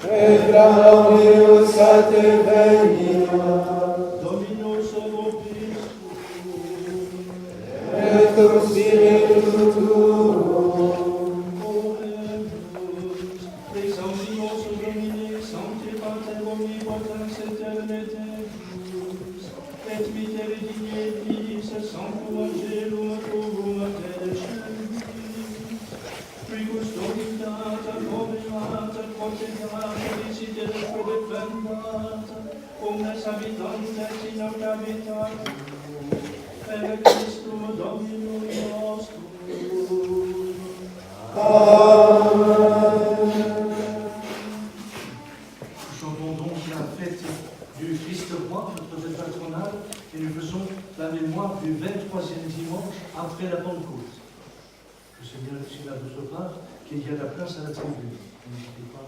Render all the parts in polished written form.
et clameus adveniat, Dominus vobiscum, et cum spiritu tuo, oremus, exaudimus Domini, Sancte Pater omnipotens eterne Deus, et misericordis sanctum angelum tuum delcelis, qui custodiata, covellata, protegata, desiderio defendata, omnes habitantes in habitatum, per Christum Dominum nostrum. Chantons donc la fête du Christ roi, notre fête patronale, et nous faisons la mémoire du 23e dimanche après la Pentecôte. Le Seigneur est là de ce part, qu'il y a la place à la tribune. N'hésitez pas.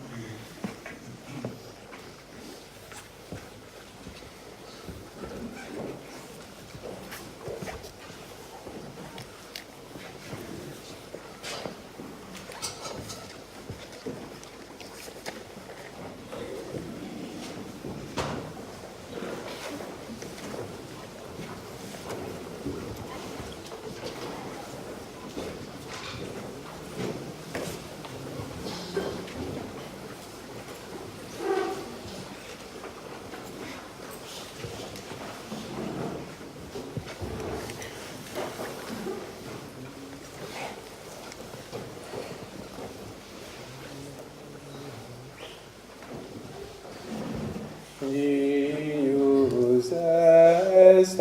Deus est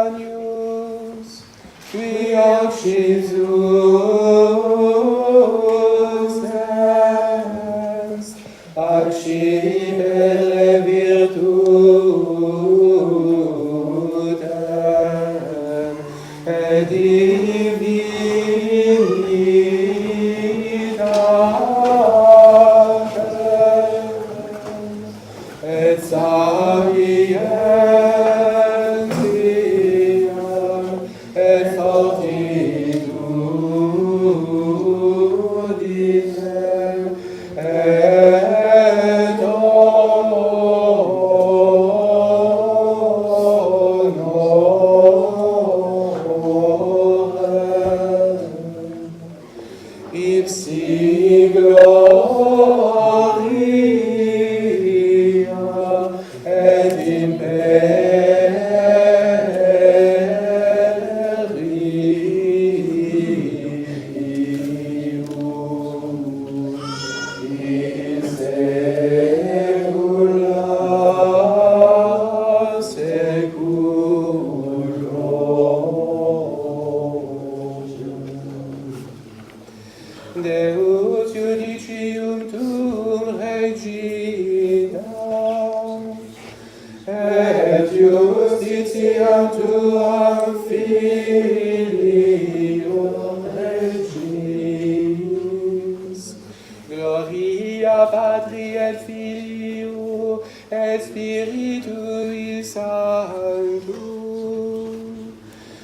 agnus, qui hoc Jesus est, accipere virtutem, et divinitate, et sapientiam, et fortitudinem, et honorem, ipsi gloria et imperium in saecula saeculorum. Deus judicium tuum regina, et justitiam tuam filium regis. Gloria Patri et Filio et Spiritui Sancto,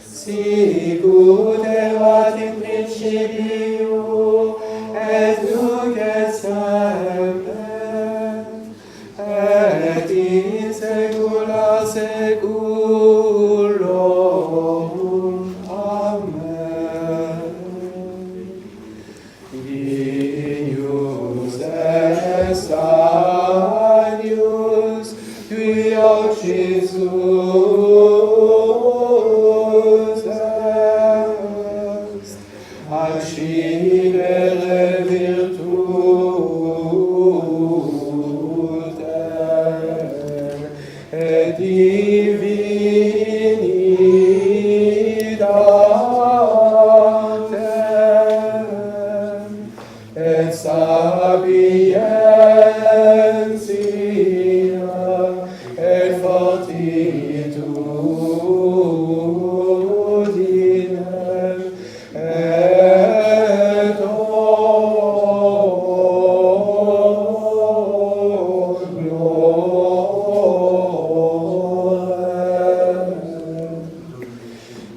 sicut erat in principio, et nunc et semper, et in saecula saeculorum. Amen. Deus est agnus, qui hoc Jesus est, accipere virtutem, et divinidatem, et sapientiam, et fortitudinem, et honorem,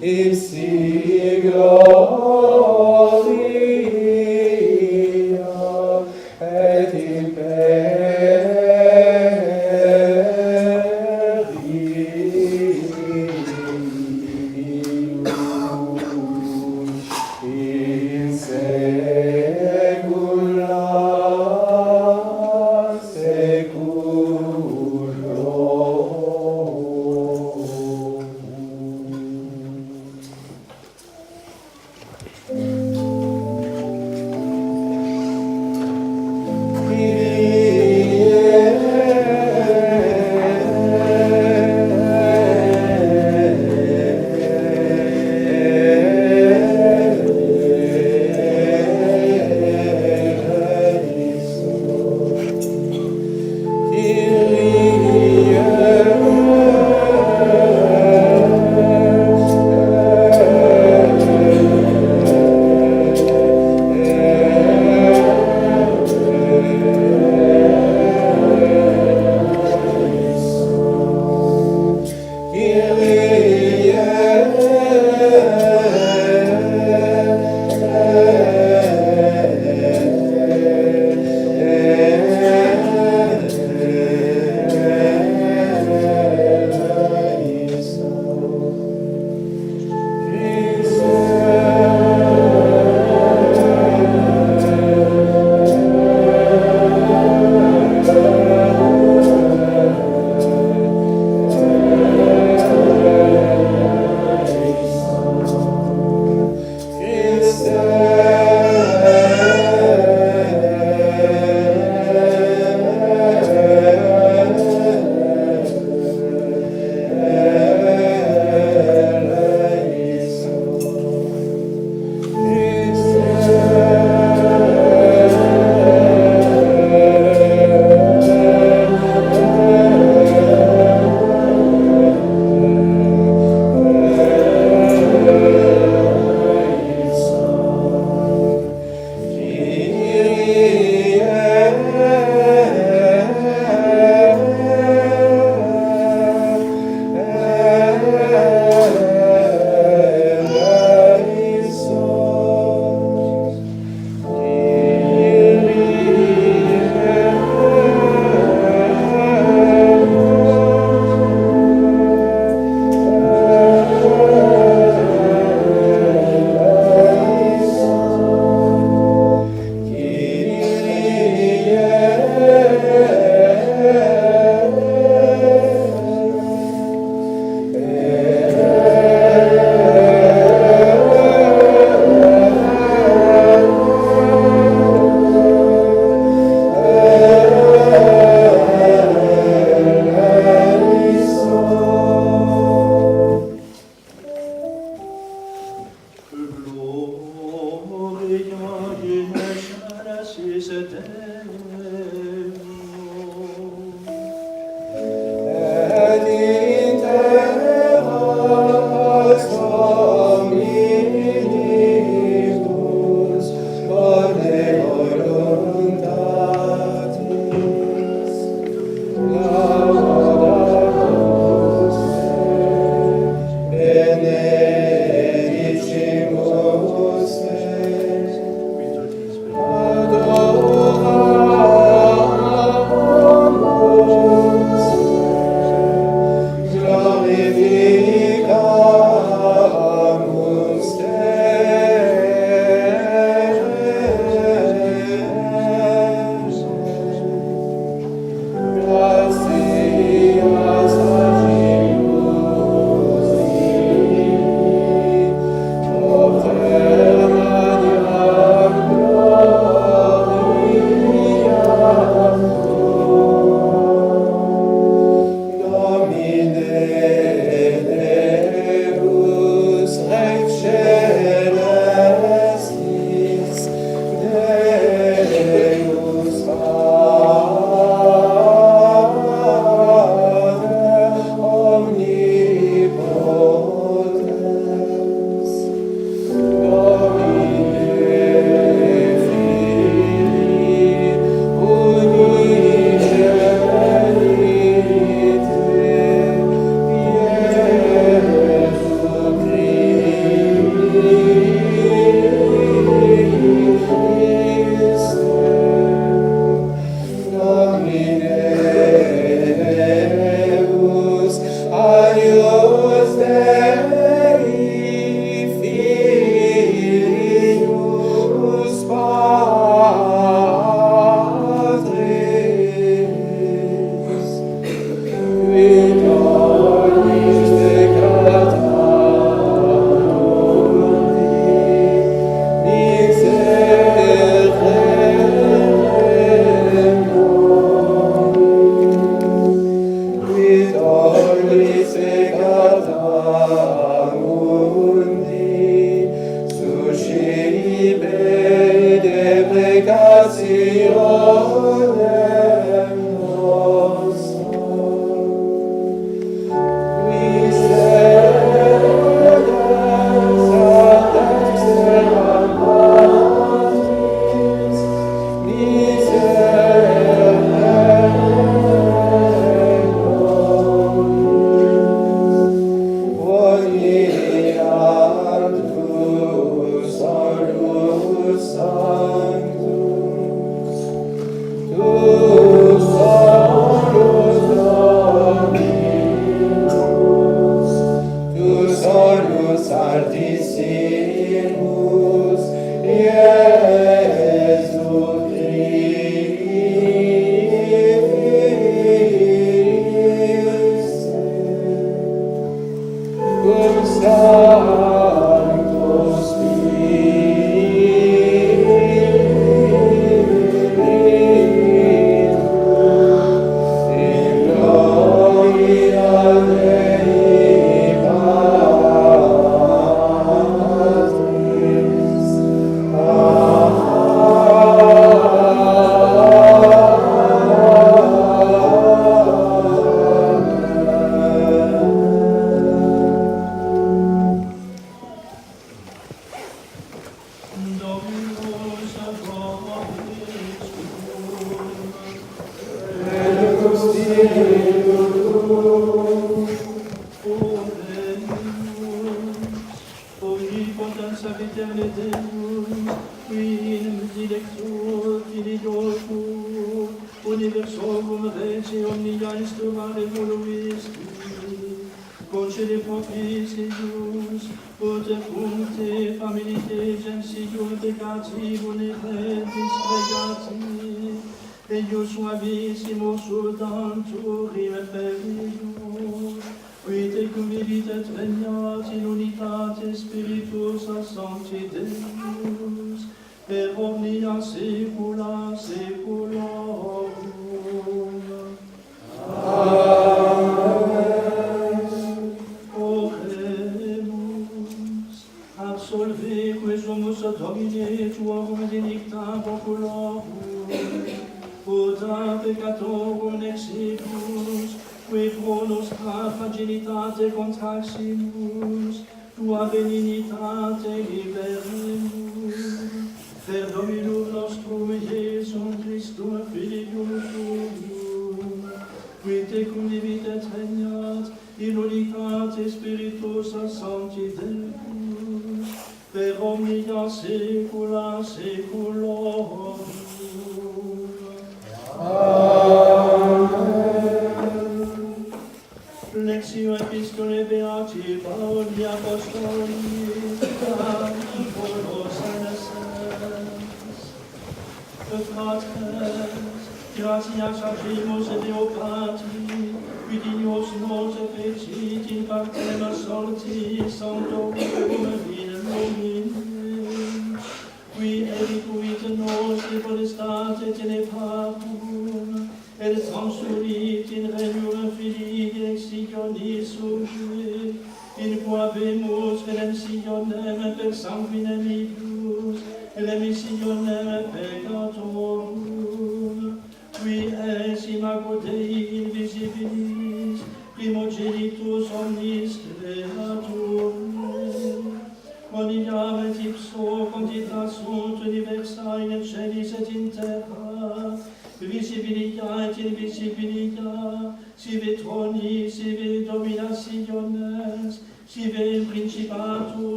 ipsi gloria et imperium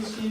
Si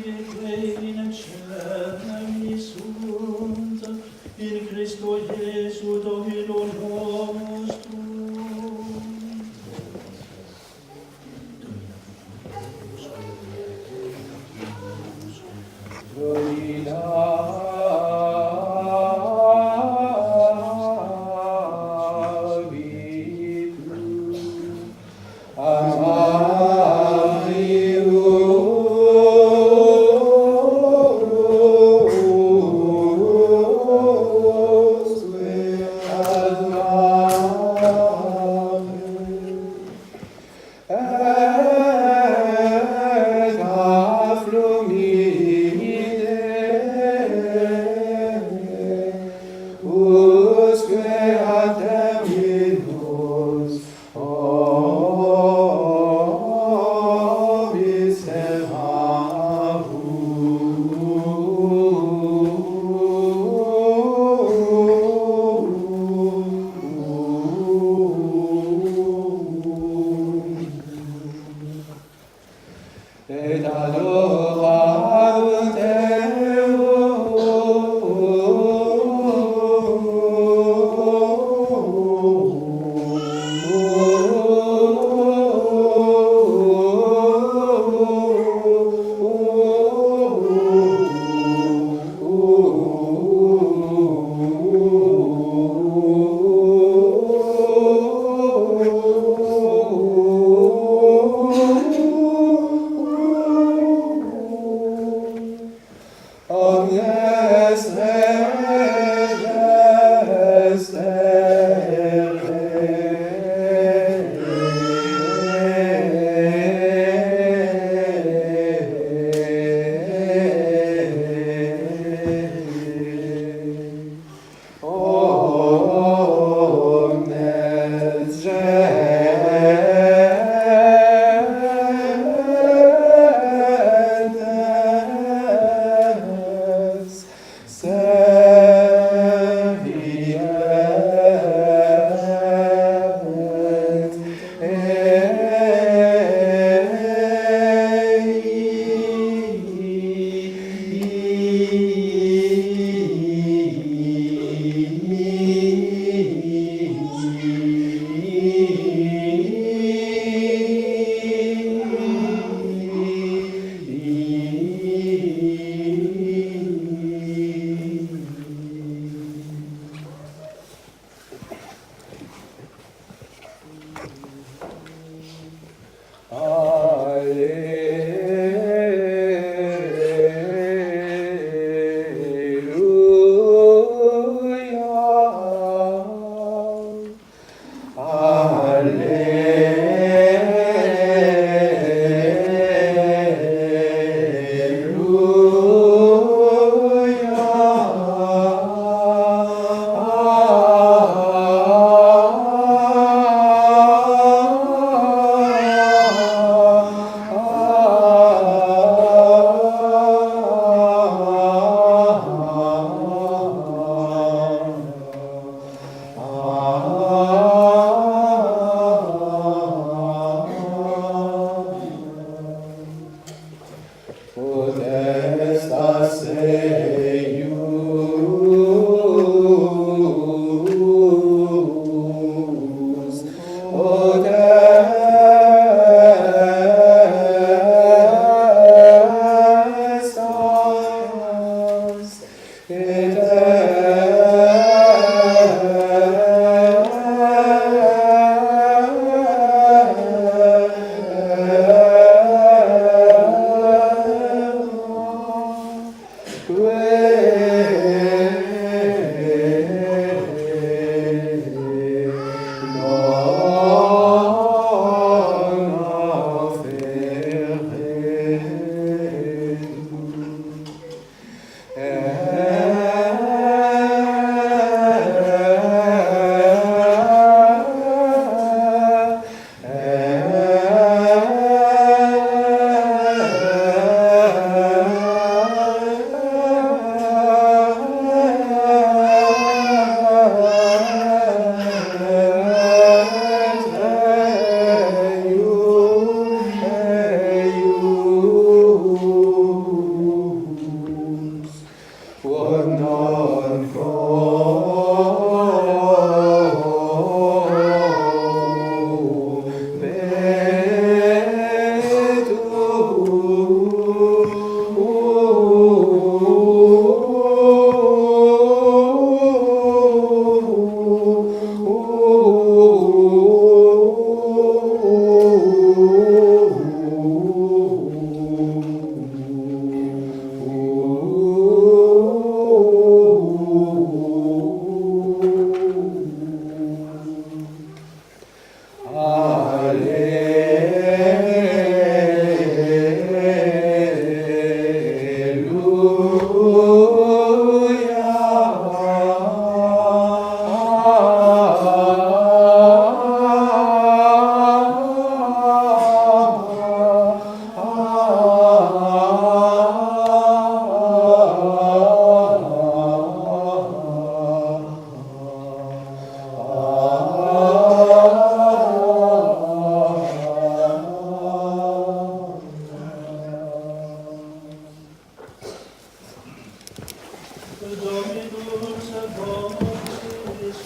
Dominus vobis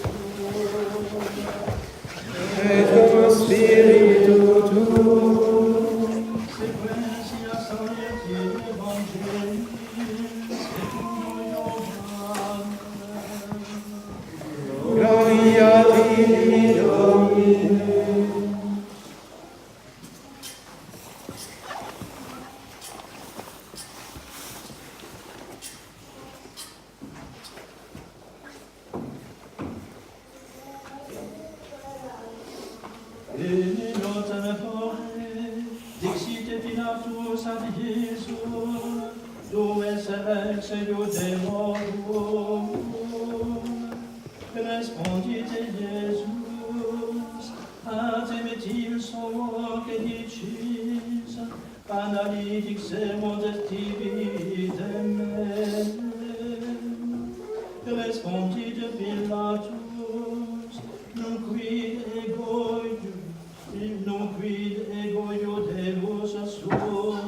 Et cum spiritu tuo, sequentia sancti evangelis secundum Ioannem. gloria tibi, Domine. In notem fore, dixite Pilatus ad Iesum, tu es ex Iudeorum. Respondite Iesus, atemetim somo que dicis, analytix emot tibi idem. Respondite Pilatus, non quid ego Iudeus sum,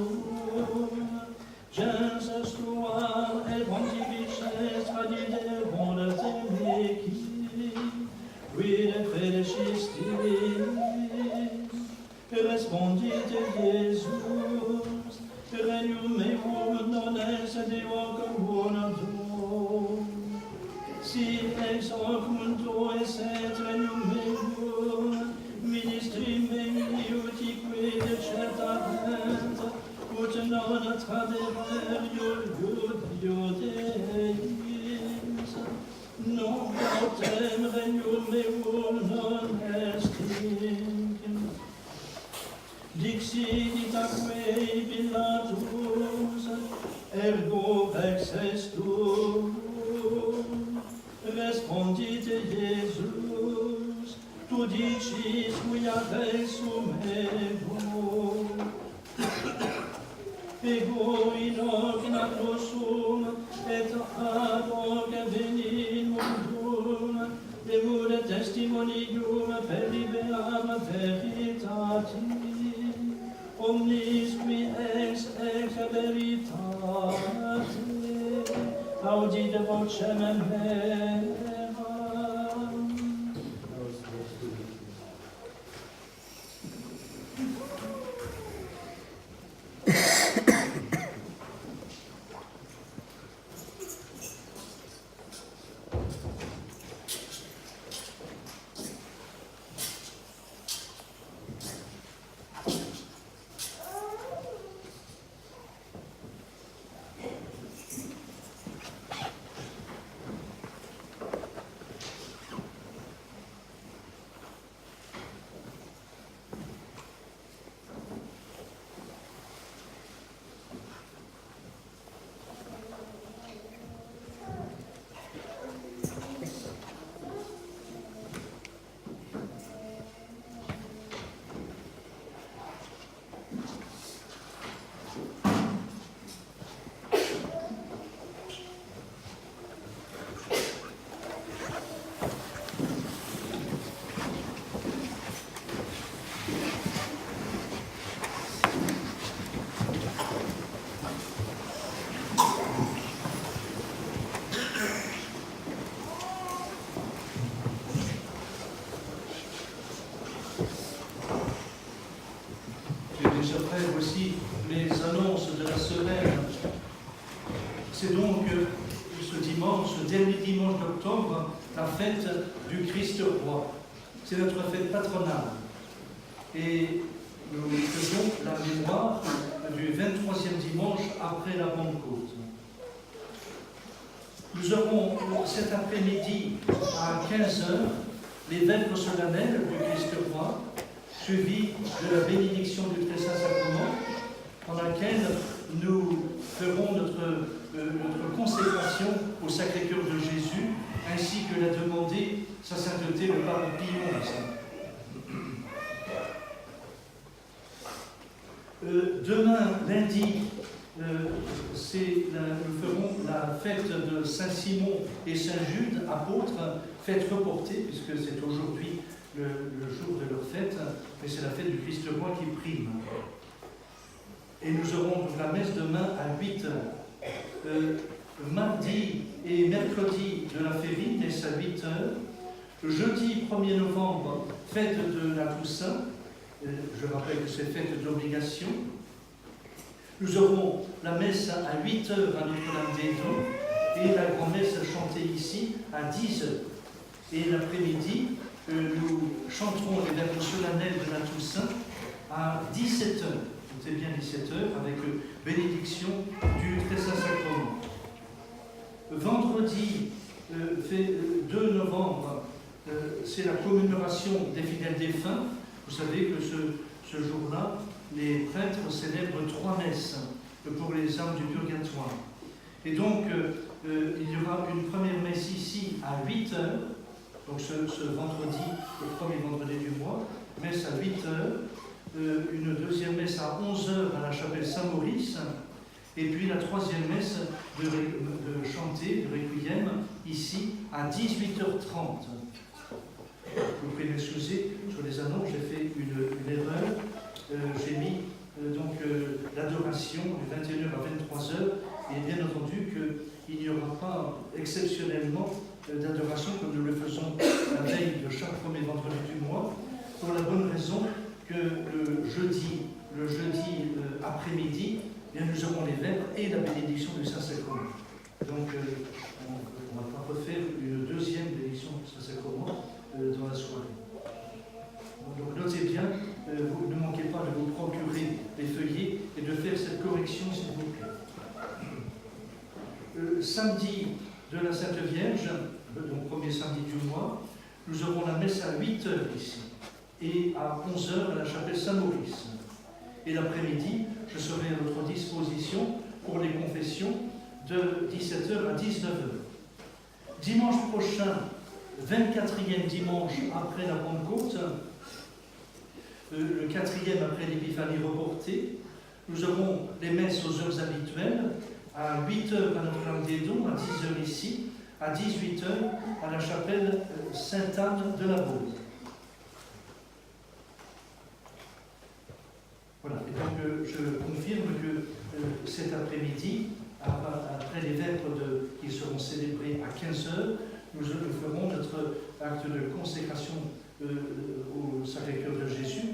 gens tua et pontifices tradiderunt temeci, quid fedecisti. Respondite Iesus, regnum meum non est Deo communandum, si ex hoc mundo esset regnum meum, ministri mei utique decertament, ut non traderer Iudeis, non autem regnum meum non estinc. Dixit itaque Pilatus, ergo vex est tu. Respondite Iesus, tu dicis quia resum ego. Ego in hoc nato sum, et ad hoc veni in mundum, demure testimonium peribeam veritati, omnis qui ex veritate, audite vocem meam. Voici les annonces de la semaine. C'est donc ce dimanche, ce dernier dimanche d'octobre, la fête du Christ roi. C'est notre fête patronale. Et nous faisons la mémoire du 23e dimanche après la Pentecôte. Nous aurons cet après-midi à 15h les vêpres solennelles du Christ roi, suivi de la bénédiction du Très Saint Sacrement, dans laquelle nous ferons notre consécration au Sacré-Cœur de Jésus, ainsi que l'a demandé sa sainteté le pape Pie XI. Demain, lundi, nous ferons la fête de Saint-Simon et Saint-Jude, apôtres, fête reportée, puisque c'est aujourd'hui le jour de leur fête, mais c'est la fête du Christ roi qui prime. Et nous aurons donc la messe demain à 8h. mardi et mercredi de la Févite, et c'est à 8 heures. Jeudi 1er novembre, fête de la Toussaint. Je rappelle que c'est fête d'obligation. Nous aurons la messe à 8 heures à Notre-Dame-des-Eaux et la grand-messe chantée ici à 10 heures. Et l'après-midi, nous chanterons les verbes solennels de la Toussaint à 17 heures. Notez bien 17 heures avec bénédiction du Très Saint Sacrement. Vendredi 2 novembre, c'est la commémoration des fidèles défunts. Vous savez que ce jour-là, les prêtres célèbrent 3 messes pour les âmes du purgatoire. Et donc, il y aura une première messe ici à 8 heures, donc ce vendredi, le premier vendredi du mois, messe à 8 heures, une deuxième messe à 11 heures à la chapelle Saint-Maurice, et puis la troisième messe de chanter, de requiem, ici à 18h30. Vous pouvez m'excuser, sur les annonces, j'ai fait une erreur. J'ai mis l'adoration de 21h à 23h, et bien entendu qu'il n'y aura pas exceptionnellement d'adoration comme nous le faisons la veille de chaque premier vendredi du mois, pour la bonne raison que le jeudi après-midi, nous aurons les vêpres et la bénédiction du Saint-Sacrement. Donc on ne va pas refaire une deuxième bénédiction du Saint-Sacrement dans la soirée. Donc notez bien, vous ne manquez pas de vous procurer les feuillets et de faire cette correction s'il vous plaît. Samedi de la Sainte Vierge, donc premier samedi du mois, nous aurons la messe à 8 heures ici et à 11 heures à la chapelle Saint-Maurice. Et l'après-midi, je serai à votre disposition pour les confessions de 17h à 19h. Dimanche prochain, 24e dimanche après la Pentecôte, le 4e après l'Épiphanie reportée, nous aurons les messes aux heures habituelles, à 8h à Notre-Dame-des-Eaux, à 10h ici, à 18h à la chapelle Sainte-Anne de la Baume. Voilà, et donc je confirme que cet après-midi, après les vêpres qui seront célébrés à 15h, nous ferons notre acte de consécration au Sacré-Cœur de Jésus.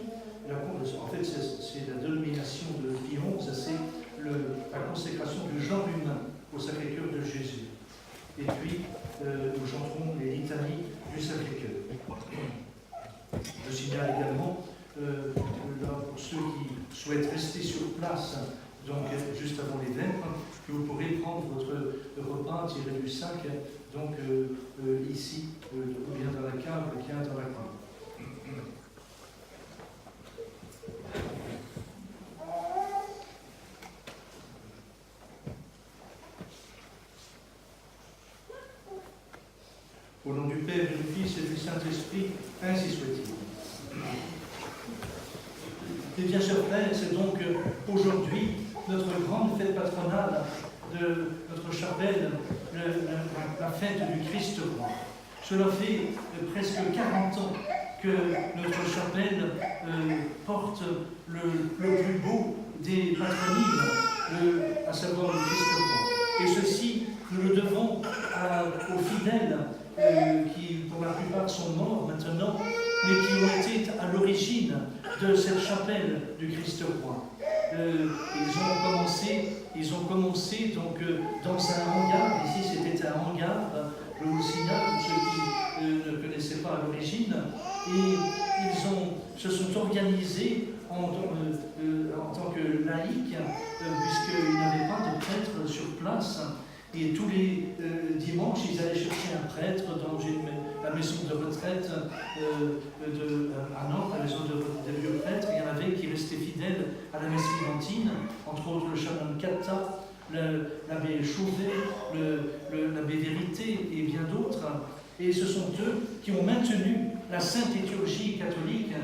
En fait, c'est la dénomination de Pie XI, c'est la consécration du genre humain au Sacré-Cœur de Jésus. Et puis, nous chanterons les litanies du Sacré-Cœur. Je signale également, pour ceux qui souhaitent rester sur place, donc juste avant les vêpres, que vous pourrez prendre votre repas tiré du sac, donc ici, ou bien dans la cave, qui est dans la cave. Au nom du Père, du Fils et du Saint-Esprit, ainsi soit-il. Et bien, chers frères, c'est donc aujourd'hui notre grande fête patronale de notre chapelle, la fête du Christ roi. Cela fait presque 40 ans que notre chapelle porte le plus beau des patronymes, à savoir le Christ roi. Et ceci, nous le devons aux fidèles qui, pour la plupart, sont morts maintenant, mais qui ont été à l'origine de cette chapelle du Christ roi. Ils ont commencé donc dans un hangar. Ici, c'était un hangar. Je vous le signale pour ceux qui ne connaissaient pas à l'origine. Et ils se sont organisés en tant que laïcs, puisqu'ils n'avaient pas de prêtre sur place. Et tous les dimanches, ils allaient chercher un prêtre dans la maison de retraite à Nantes, la maison des vieux prêtres. Il y en avait qui restaient fidèles à la messe tridentine, entre autres le chanoine Cata, l'abbé Chauvet, l'abbé Vérité et bien d'autres. Et ce sont eux qui ont maintenu la sainte liturgie catholique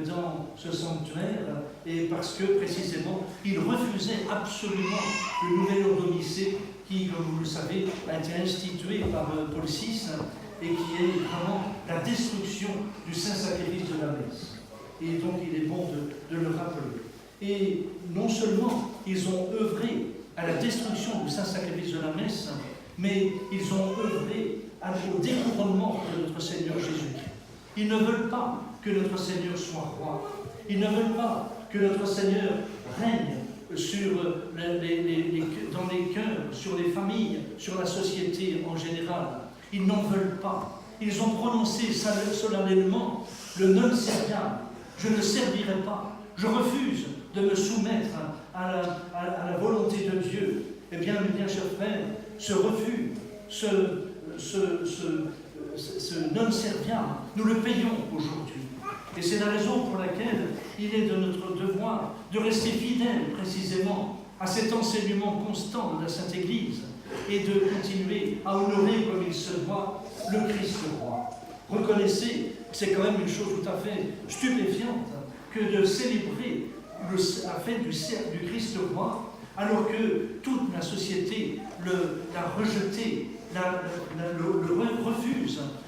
dans ce sanctuaire, et parce que précisément, ils refusaient absolument le nouvel ordre nicée qui, comme vous le savez, a été institué par Paul VI et qui est vraiment la destruction du saint-sacrifice de la messe. Et donc il est bon de le rappeler. Et non seulement ils ont œuvré à la destruction du saint-sacrifice de la messe, mais ils ont œuvré au découronnement de notre Seigneur Jésus-Christ. Ils ne veulent pas que notre Seigneur soit roi. Ils ne veulent pas que notre Seigneur règne dans les cœurs, sur les familles, sur la société en général. Ils n'en veulent pas. Ils ont prononcé solennellement le non serviam. Je ne servirai pas. Je refuse de me soumettre à la volonté de Dieu. Eh bien, mes bien chers frères, ce refus, ce non serviam, nous le payons aujourd'hui. Et c'est la raison pour laquelle il est de notre devoir de rester fidèle précisément à cet enseignement constant de la Sainte Église et de continuer à honorer comme il se doit le Christ roi. Reconnaissez, c'est quand même une chose tout à fait stupéfiante que de célébrer la fête du Christ roi alors que toute la société l'a rejeté,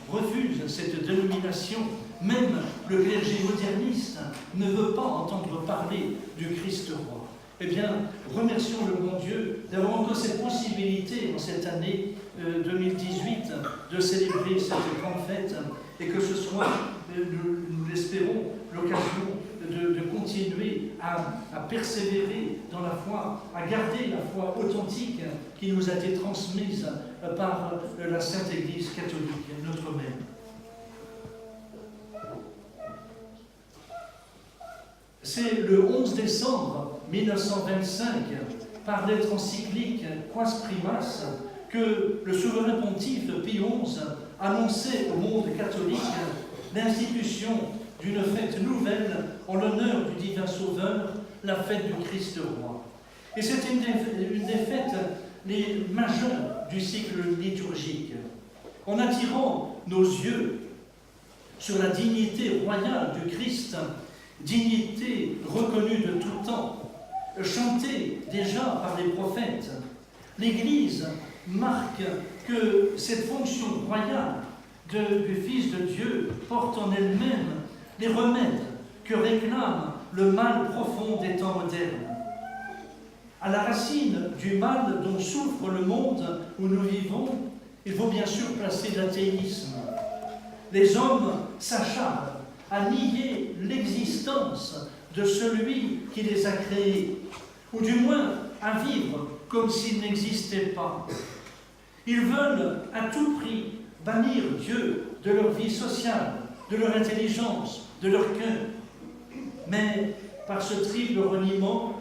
refuse cette dénomination. Même le clergé moderniste ne veut pas entendre parler du Christ roi. Eh bien, remercions le bon Dieu d'avoir encore cette possibilité en cette année 2018 de célébrer cette grande fête et que ce soit, nous l'espérons, l'occasion de continuer à persévérer dans la foi, à garder la foi authentique qui nous a été transmise par la Sainte Église catholique, notre Mère. C'est le 11 décembre 1925, par lettre encyclique Quas Primas, que le souverain pontife Pie XI annonçait au monde catholique l'institution d'une fête nouvelle en l'honneur du divin Sauveur, la fête du Christ roi. Et c'est une des fêtes les majeures du cycle liturgique. En attirant nos yeux sur la dignité royale du Christ, dignité reconnue de tout temps, chantée déjà par les prophètes, l'Église marque que cette fonction royale du Fils de Dieu porte en elle-même les remèdes que réclame le mal profond des temps modernes. À la racine du mal dont souffre le monde où nous vivons, il faut bien sûr placer l'athéisme. Les hommes s'acharnent à nier l'existence de celui qui les a créés, ou du moins à vivre comme s'il n'existait pas. Ils veulent à tout prix bannir Dieu de leur vie sociale, de leur intelligence, de leur cœur. Mais par ce triple reniement,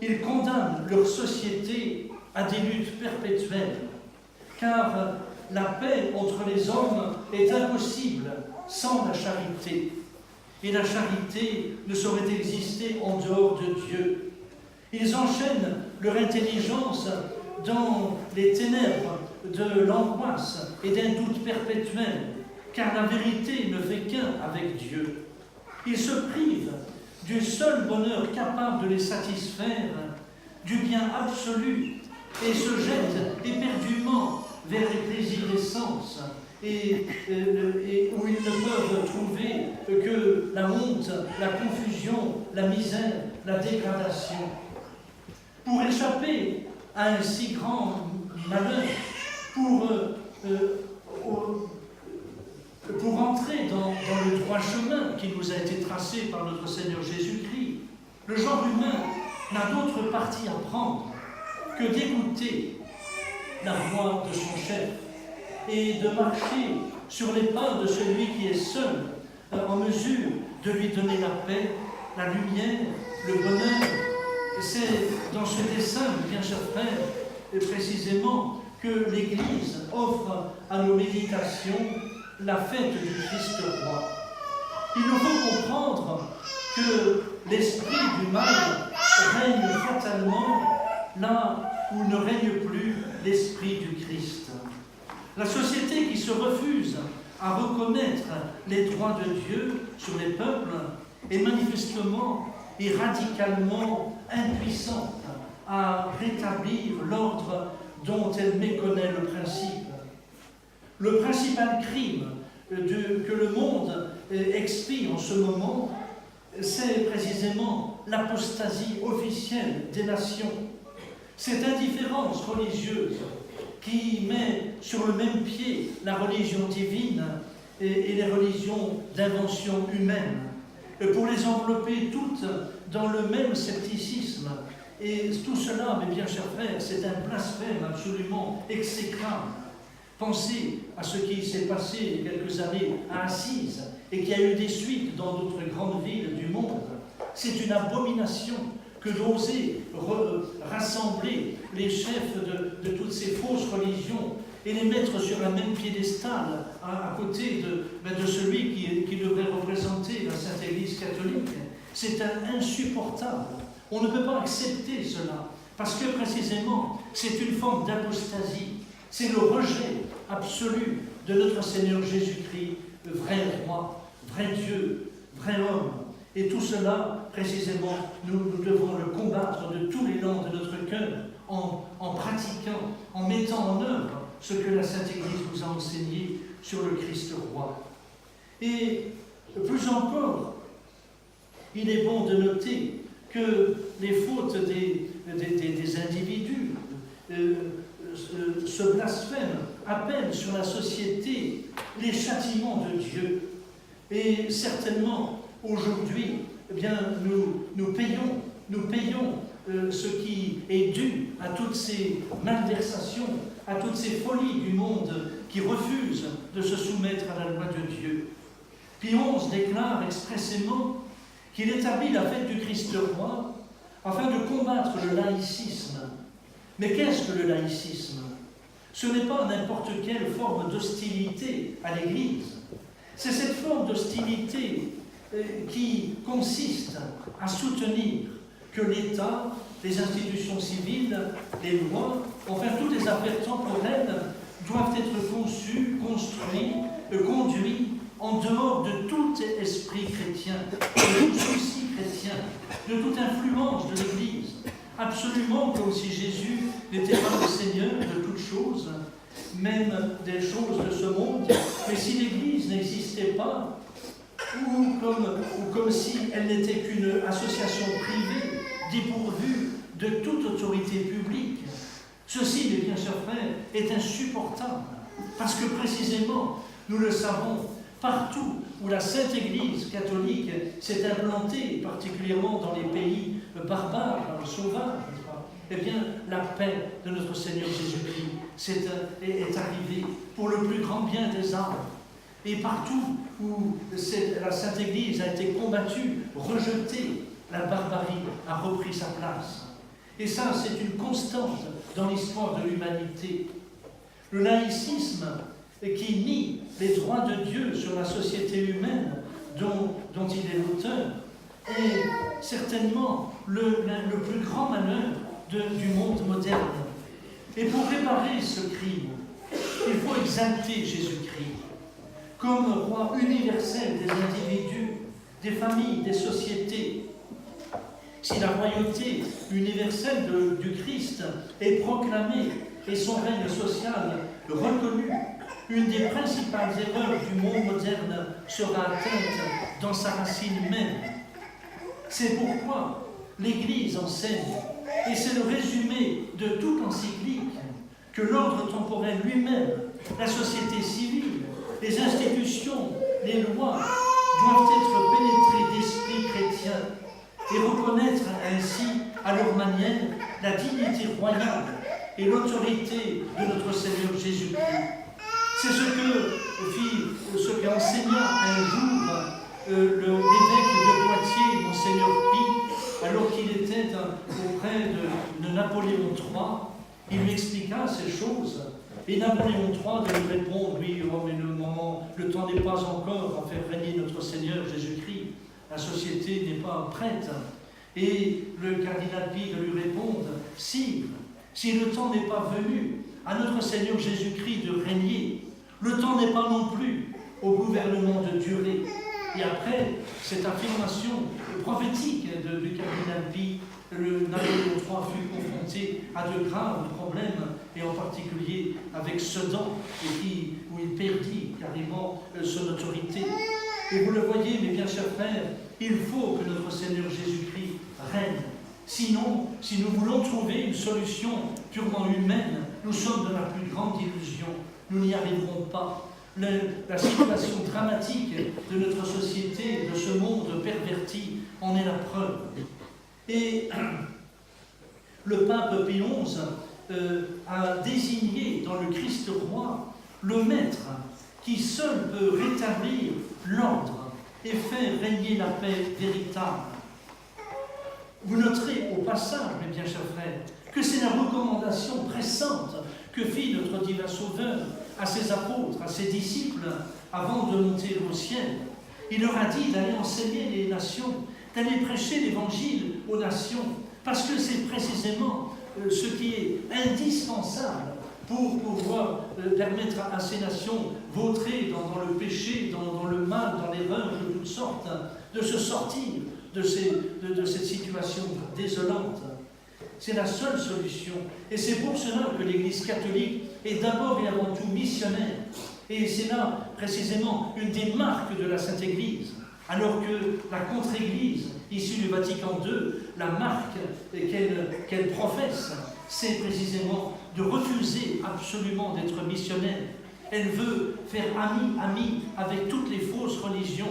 ils condamnent leur société à des luttes perpétuelles, car la paix entre les hommes est impossible sans la charité. Et la charité ne saurait exister en dehors de Dieu. Ils enchaînent leur intelligence dans les ténèbres de l'angoisse et d'un doute perpétuel, car la vérité ne fait qu'un avec Dieu. Ils se privent du seul bonheur capable de les satisfaire, du bien absolu, et se jettent éperdument vers les plaisirs des sens, et où ils ne peuvent trouver que la honte, la confusion, la misère, la dégradation. Pour échapper à un si grand malheur, pour entrer dans le droit chemin qui nous a été tracé par notre Seigneur Jésus-Christ, le genre humain n'a d'autre parti à prendre que d'écouter la voix de son chef et de marcher sur les pas de celui qui est seul en mesure de lui donner la paix, la lumière, le bonheur. C'est dans ce dessein, bien chers frères, précisément que l'Église offre à nos méditations la fête du Christ roi. Il nous faut comprendre que l'esprit du mal règne fatalement là où ne règne plus l'esprit du Christ. La société qui se refuse à reconnaître les droits de Dieu sur les peuples est manifestement et radicalement impuissante à rétablir l'ordre dont elle méconnaît le principe. Le principal crime que le monde expie en ce moment, c'est précisément l'apostasie officielle des nations. Cette indifférence religieuse qui met sur le même pied la religion divine et les religions d'invention humaine, pour les envelopper toutes dans le même scepticisme. Et tout cela, mes bien chers frères, c'est un blasphème absolument exécrable. Pensez à ce qui s'est passé il y a quelques années à Assise et qui a eu des suites dans d'autres grandes villes du monde. C'est une abomination que d'oser rassembler les chefs de toutes ces fausses religions et les mettre sur un même piédestal à côté de celui qui devrait représenter la Sainte Église catholique. C'est insupportable. On ne peut pas accepter cela, parce que précisément, c'est une forme d'apostasie. C'est le rejet absolu de notre Seigneur Jésus-Christ, vrai roi, vrai Dieu, vrai homme. Et tout cela, précisément, nous devons le combattre de tous les langs de notre cœur, en pratiquant, en mettant en œuvre ce que la Sainte Église nous a enseigné sur le Christ roi. Et plus encore, il est bon de noter que les fautes des individus, ce blasphème appelle sur la société les châtiments de Dieu. Et certainement, aujourd'hui, eh bien, nous payons ce qui est dû à toutes ces malversations, à toutes ces folies du monde qui refusent de se soumettre à la loi de Dieu. Pie XI déclare expressément qu'il établit la fête du Christ roi afin de combattre le laïcisme. Mais qu'est-ce que le laïcisme? Ce n'est pas n'importe quelle forme d'hostilité à l'Église. C'est cette forme d'hostilité qui consiste à soutenir que l'État, les institutions civiles, les lois, enfin toutes les affaires temporelles doivent être conçues, construites, conduites en dehors de tout esprit chrétien, de tout souci chrétien, de toute influence de l'Église. Absolument comme si Jésus n'était pas le Seigneur de toutes choses, même des choses de ce monde, mais si l'Église n'existait pas, ou comme si elle n'était qu'une association privée, dépourvue de toute autorité publique. Ceci, mes bien chers frères, est insupportable, parce que précisément, nous le savons, partout où la Sainte Église catholique s'est implantée, particulièrement dans les pays barbares, sauvages, eh bien, la paix de notre Seigneur Jésus-Christ est arrivée pour le plus grand bien des âmes. Et partout où la Sainte Église a été combattue, rejetée, la barbarie a repris sa place. Et ça, c'est une constante dans l'histoire de l'humanité. Le laïcisme qui nie les droits de Dieu sur la société humaine dont il est l'auteur est certainement le plus grand malheur du monde moderne. Et pour réparer ce crime, il faut exalter Jésus-Christ comme roi universel des individus, des familles, des sociétés. Si la royauté universelle du Christ est proclamée et son règne social reconnu, une des principales erreurs du monde moderne sera atteinte dans sa racine même. C'est pourquoi l'Église enseigne, et c'est le résumé de toute encyclique, que l'ordre temporel lui-même, la société civile, les institutions, les lois doivent être pénétrées d'esprit chrétien et reconnaître ainsi, à leur manière, la dignité royale et l'autorité de notre Seigneur Jésus-Christ. C'est ce qu'enseigna un jour l'évêque de Poitiers, Monseigneur Pie, alors qu'il était auprès de Napoléon III. Il lui expliqua ces choses. Et Napoléon III de lui répondre, oui, oh, mais le temps n'est pas encore à faire régner notre Seigneur Jésus-Christ. La société n'est pas prête. Et le cardinal Pie de lui répondre, si le temps n'est pas venu à notre Seigneur Jésus-Christ de régner, le temps n'est pas non plus au gouvernement de durer. Et après cette affirmation prophétique du cardinal Pie, le Napoléon III fut confronté à de graves problèmes, et en particulier avec Sedan, où il perdit carrément son autorité. Et vous le voyez, mes bien chers frères, il faut que notre Seigneur Jésus-Christ règne. Sinon, si nous voulons trouver une solution purement humaine nous sommes dans la plus grande illusion. Nous n'y arriverons pas. La situation dramatique de notre société, de ce monde perverti, en est la preuve. Et le pape Pie XI a désigné dans le Christ roi le maître qui seul peut rétablir l'ordre et faire régner la paix véritable. Vous noterez au passage, mes bien chers frères, que c'est la recommandation pressante que fit notre divin Sauveur à ses apôtres, à ses disciples, avant de monter au ciel. Il leur a dit d'aller enseigner les nations, d'aller prêcher l'évangile aux nations, parce que c'est précisément ce qui est indispensable pour pouvoir permettre à ces nations vautrées dans le péché, dans le mal, dans l'erreur de toutes sortes, de se sortir de cette situation désolante. C'est la seule solution. Et c'est pour cela que l'Église catholique est d'abord et avant tout missionnaire. Et c'est là, précisément, une des marques de la Sainte Église. Alors que la contre-Église, issue du Vatican II, la marque qu'elle professe, c'est précisément de refuser absolument d'être missionnaire. Elle veut faire ami avec toutes les fausses religions.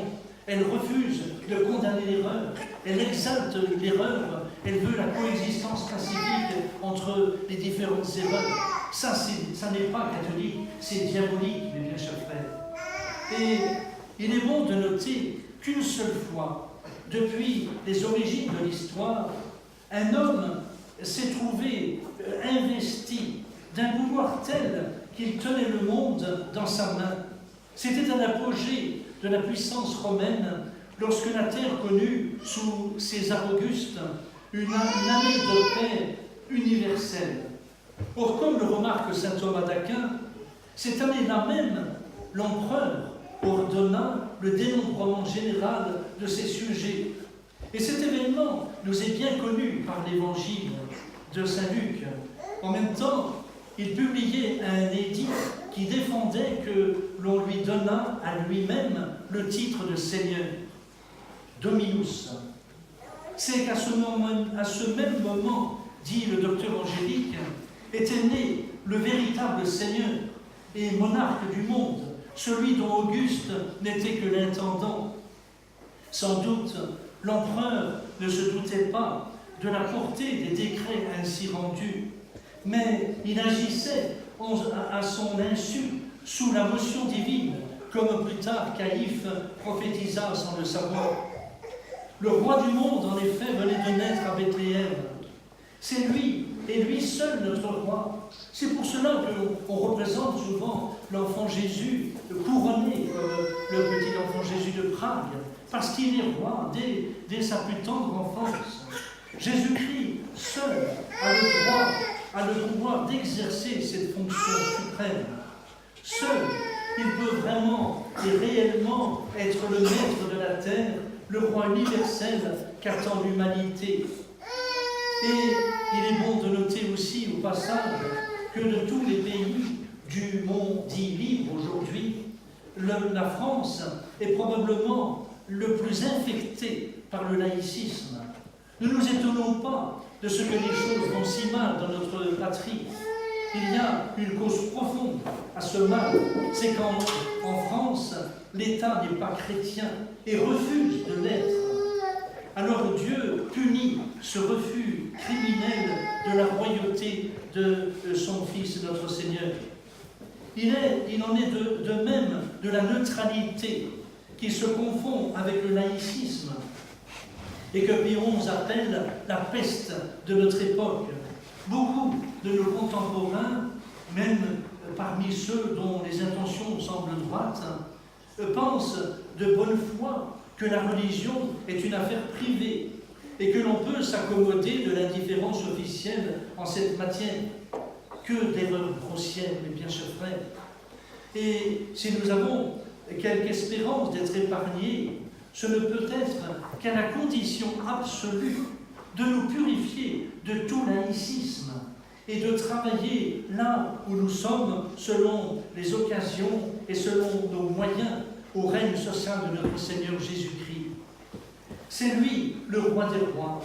Elle refuse de condamner l'erreur. Elle exalte l'erreur. Elle veut la coexistence pacifique entre les différentes erreurs. Ça n'est pas catholique, c'est diabolique, mes bien chers frères. Et il est bon de noter qu'une seule fois, depuis les origines de l'histoire, un homme s'est trouvé investi d'un pouvoir tel qu'il tenait le monde dans sa main. C'était un apogée de la puissance romaine lorsque la terre connut sous César Auguste une année de paix universelle. Or, comme le remarque saint Thomas d'Aquin, cette année-là même, l'empereur ordonna le dénombrement général de ses sujets. Et cet événement nous est bien connu par l'évangile de saint Luc. En même temps, il publiait un édit qui défendait que l'on lui donnât à lui-même le titre de Seigneur, Dominus. C'est qu'à ce même moment, dit le docteur Angélique, était né le véritable Seigneur et monarque du monde, celui dont Auguste n'était que l'intendant. Sans doute, l'empereur ne se doutait pas de la portée des décrets ainsi rendus, mais il agissait à son insu, sous la motion divine, comme plus tard Caïphe prophétisa sans le savoir. Le roi du monde, en effet, venait de naître à Bethléem. C'est lui, et lui seul, notre roi. C'est pour cela qu'on représente souvent l'enfant Jésus couronné, le petit enfant Jésus de Prague, parce qu'il est roi dès sa plus tendre enfance. Jésus-Christ seul a le droit, a le pouvoir d'exercer cette fonction suprême. Seul, il peut vraiment et réellement être le maître de la terre, le roi universel qu'attend l'humanité. Et il est bon de noter aussi au passage que de tous les pays du monde dit libre aujourd'hui, la France est probablement le plus infecté par le laïcisme. Ne nous étonnons pas de ce que les choses vont si mal dans notre patrie. Il y a une cause profonde à ce mal, c'est qu'en France, l'État n'est pas chrétien et refuse de l'être. Alors Dieu punit ce refus criminel de la royauté de son Fils, notre Seigneur. Il en est de même de la neutralité qui se confond avec le laïcisme et que Pie XI appelle la peste de notre époque. Beaucoup de nos contemporains, même parmi ceux dont les intentions semblent droites, pensent de bonne foi que la religion est une affaire privée et que l'on peut s'accommoder de l'indifférence officielle en cette matière. Que d'erreurs grossières, mes bien chers frères. Et si nous avons quelque espérance d'être épargnés, ce ne peut être qu'à la condition absolue de nous purifier de tout laïcisme et de travailler là où nous sommes selon les occasions et selon nos moyens au règne social de notre Seigneur Jésus-Christ. C'est lui le roi des rois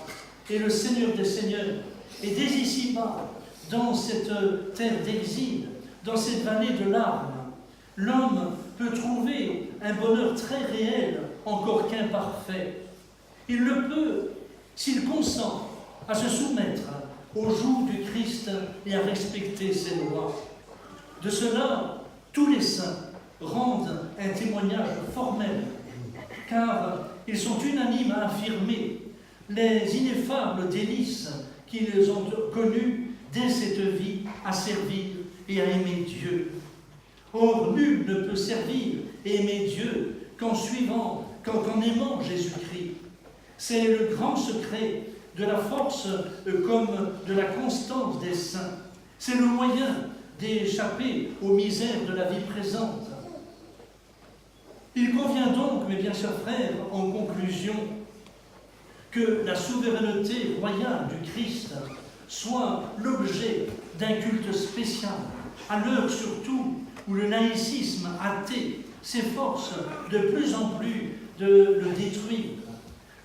et le Seigneur des seigneurs. Et dès ici-bas, dans cette terre d'exil, dans cette vallée de larmes, l'homme peut trouver un bonheur très réel, encore qu'imparfait. Il le peut s'il consent à se soumettre au joug du Christ et à respecter ses lois. De cela, tous les saints rendent un témoignage formel, car ils sont unanimes à affirmer les ineffables délices qu'ils ont connues dès cette vie à servir et à aimer Dieu. Or, nul ne peut servir et aimer Dieu qu'en aimant Jésus-Christ. C'est le grand secret de la force comme de la constance des saints. C'est le moyen d'échapper aux misères de la vie présente. Il convient donc, mes bien chers frères, en conclusion, que la souveraineté royale du Christ soit l'objet d'un culte spécial, à l'heure surtout où le laïcisme athée s'efforce de plus en plus de le détruire.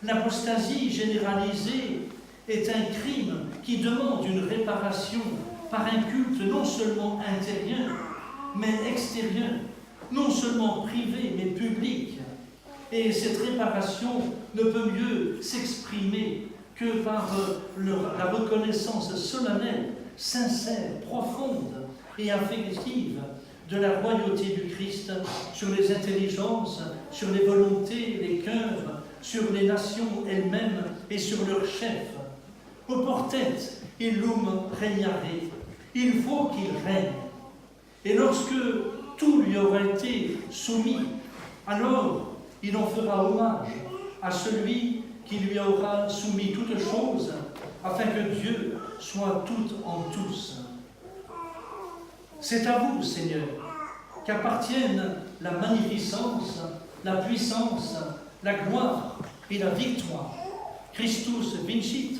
L'apostasie généralisée est un crime qui demande une réparation par un culte non seulement intérieur, mais extérieur, non seulement privé, mais public. Et cette réparation ne peut mieux s'exprimer que par la reconnaissance solennelle, sincère, profonde et affective de la royauté du Christ sur les intelligences, sur les volontés, les cœurs, sur les nations elles-mêmes et sur leurs chefs. Oportet illum regnare, il faut qu'il règne. Et lorsque tout lui aura été soumis, alors il en fera hommage à celui qui lui aura soumis toutes choses, afin que Dieu soit tout en tous. C'est à vous, Seigneur, qu'appartiennent la magnificence, la puissance, la gloire et la victoire. Christus vincit,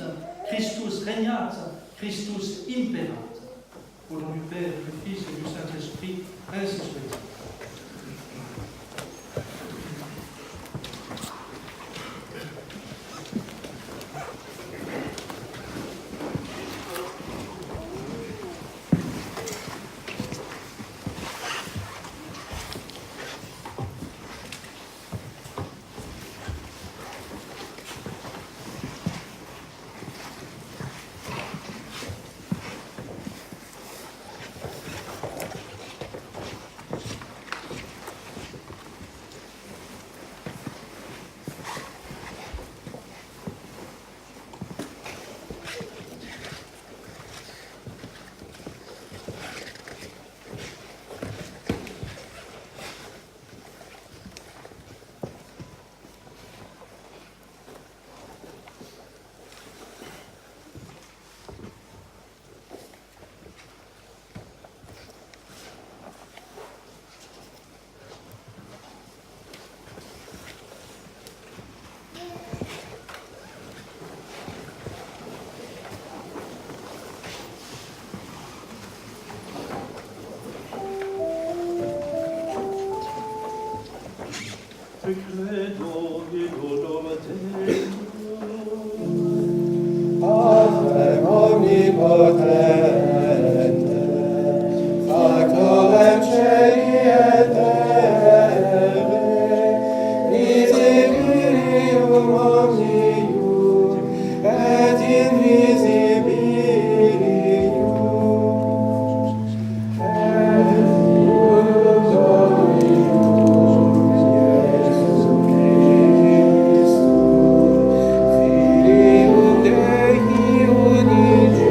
Christus regnat, Christus imperat. Au nom du Père, du Fils et du Saint-Esprit, ainsi soit. Credo idolum Deum. Patrem omnipotente, factorem celi et terrae, visibilium omnium et invisibilium, et Deum Dominum Iesum Christum, Filium Dei unigenitum,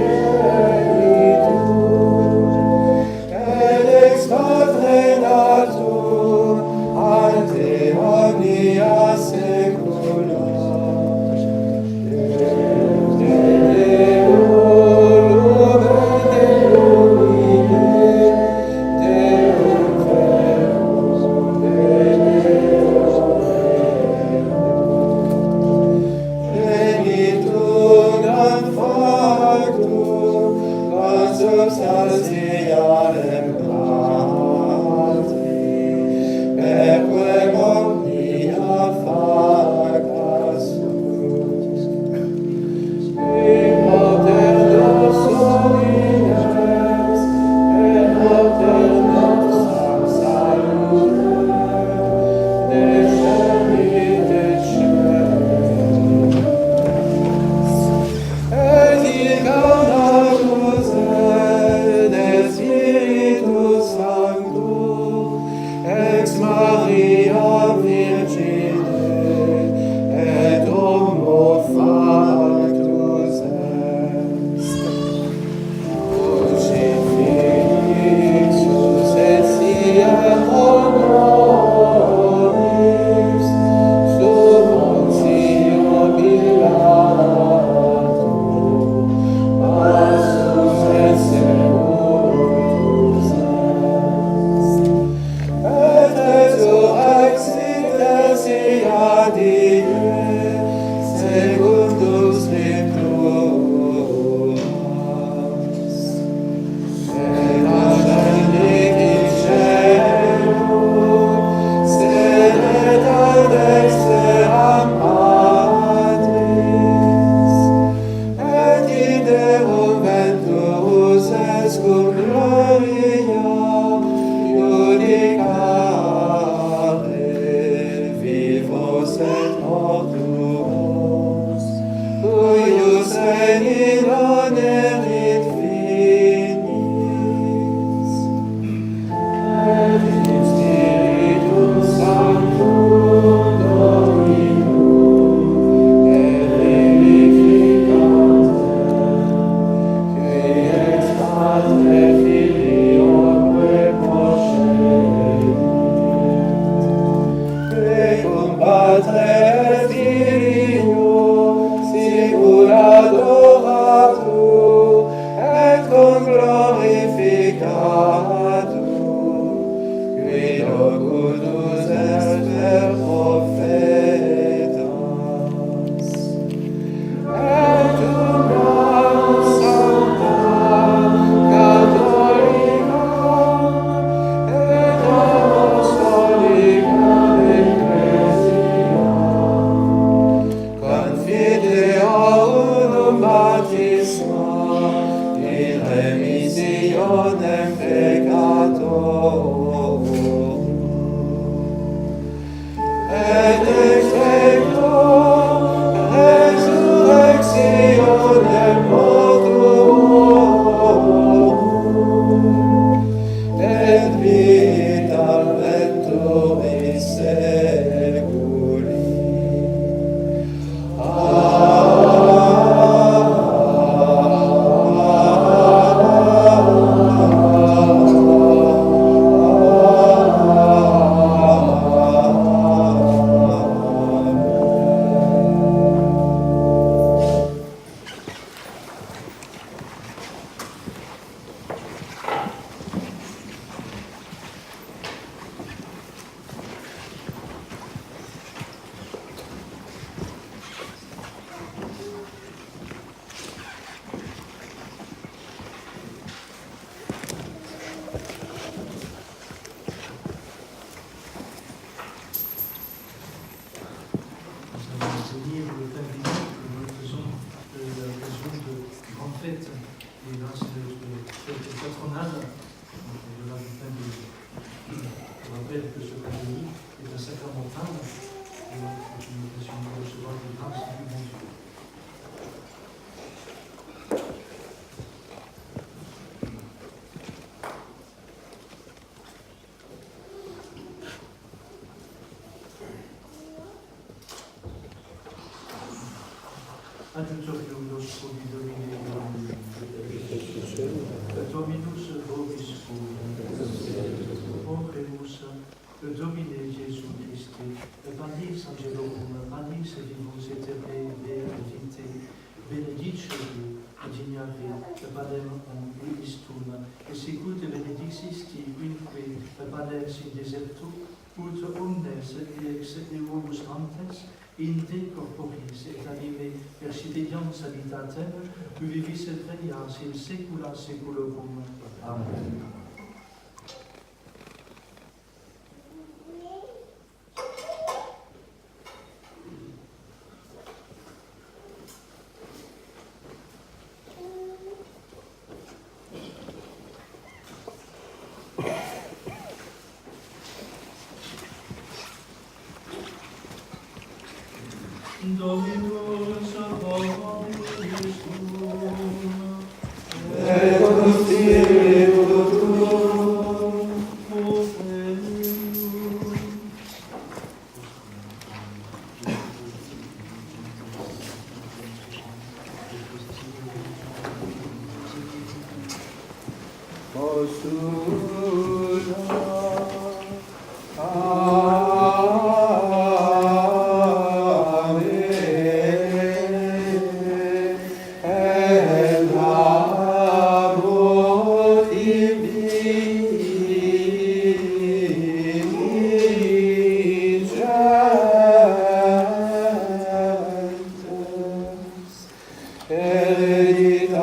et execto resurrectionem mortuorum, et vitam ventumis seculi. Nous allons bénir le pain béni que nous faisons de l'occasion de grande fête et grâce à notre fête patronale, au-delà du pain béni. Je rappelle que ce pain béni est un sacramental et c'est une occasion de recevoir des grâces du bon Dieu. Adiutorium nostro di Domine Dominus vobiscum, Oremus, Domine Jesu Christi, Panis Angelorum, Panis Vivus Aeternae Dei Vitae, benedicere dignare panem uistum, et sicut benedixis quinque panem in deserto, ut omnes ex eovus antes, in te corporis et anime persidiam sanitatem, vivis et reias in saecula saeculorum. Amen. Dominus vobiscum, Et con spiritu tuo, Hereditate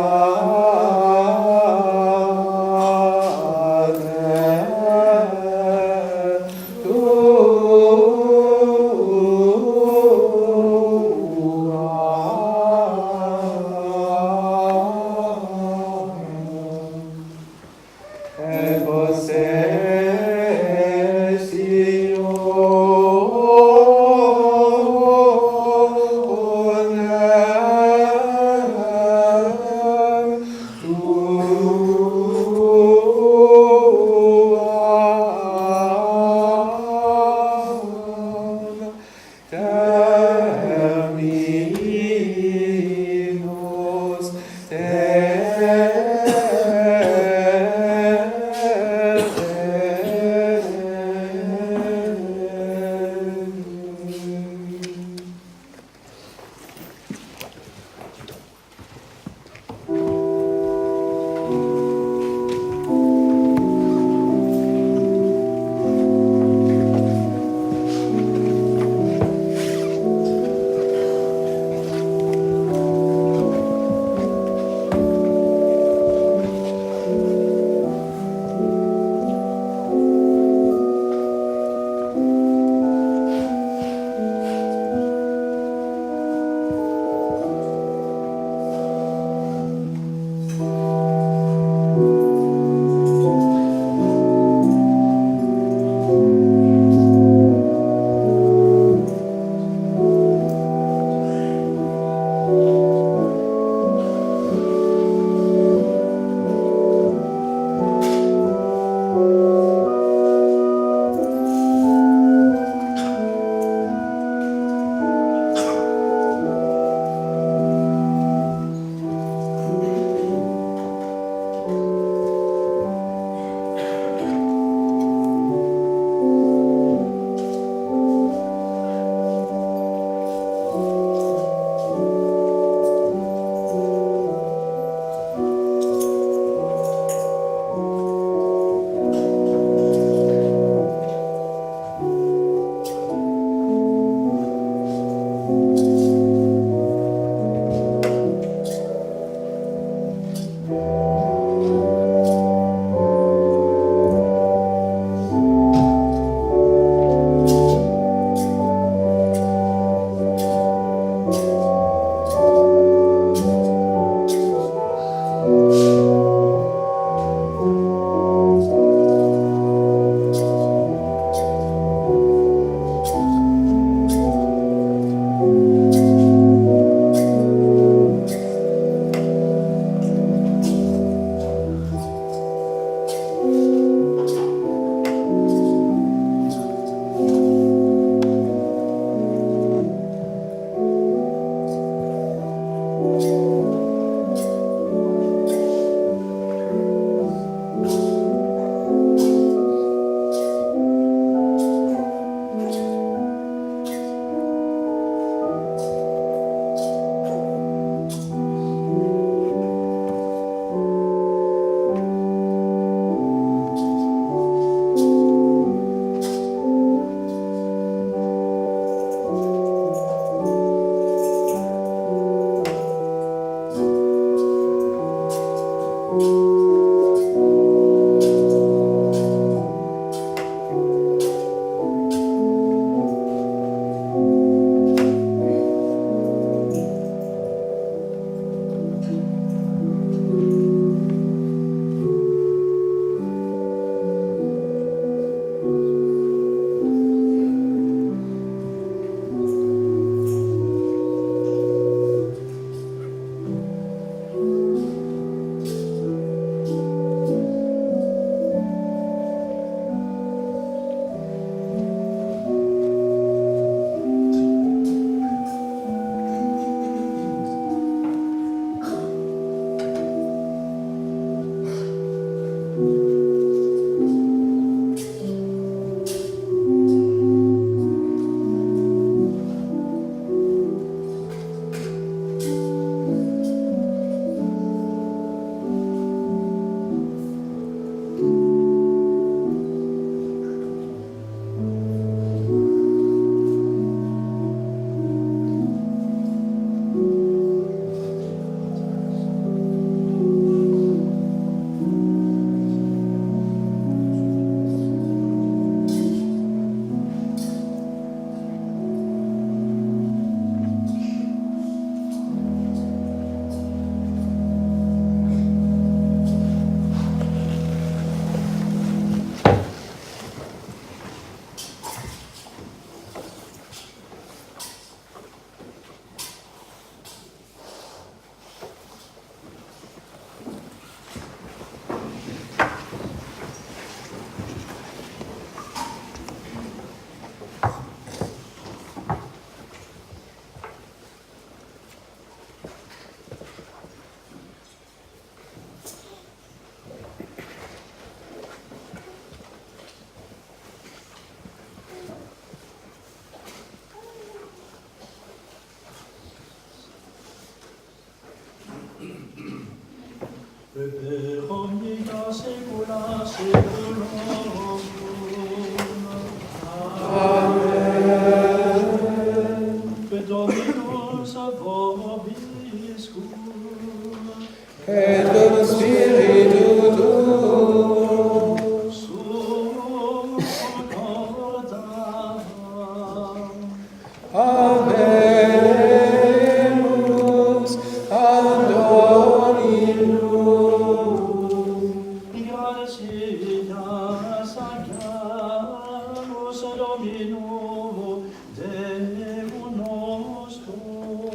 Gratia sacramus Dominum Deum nostrum.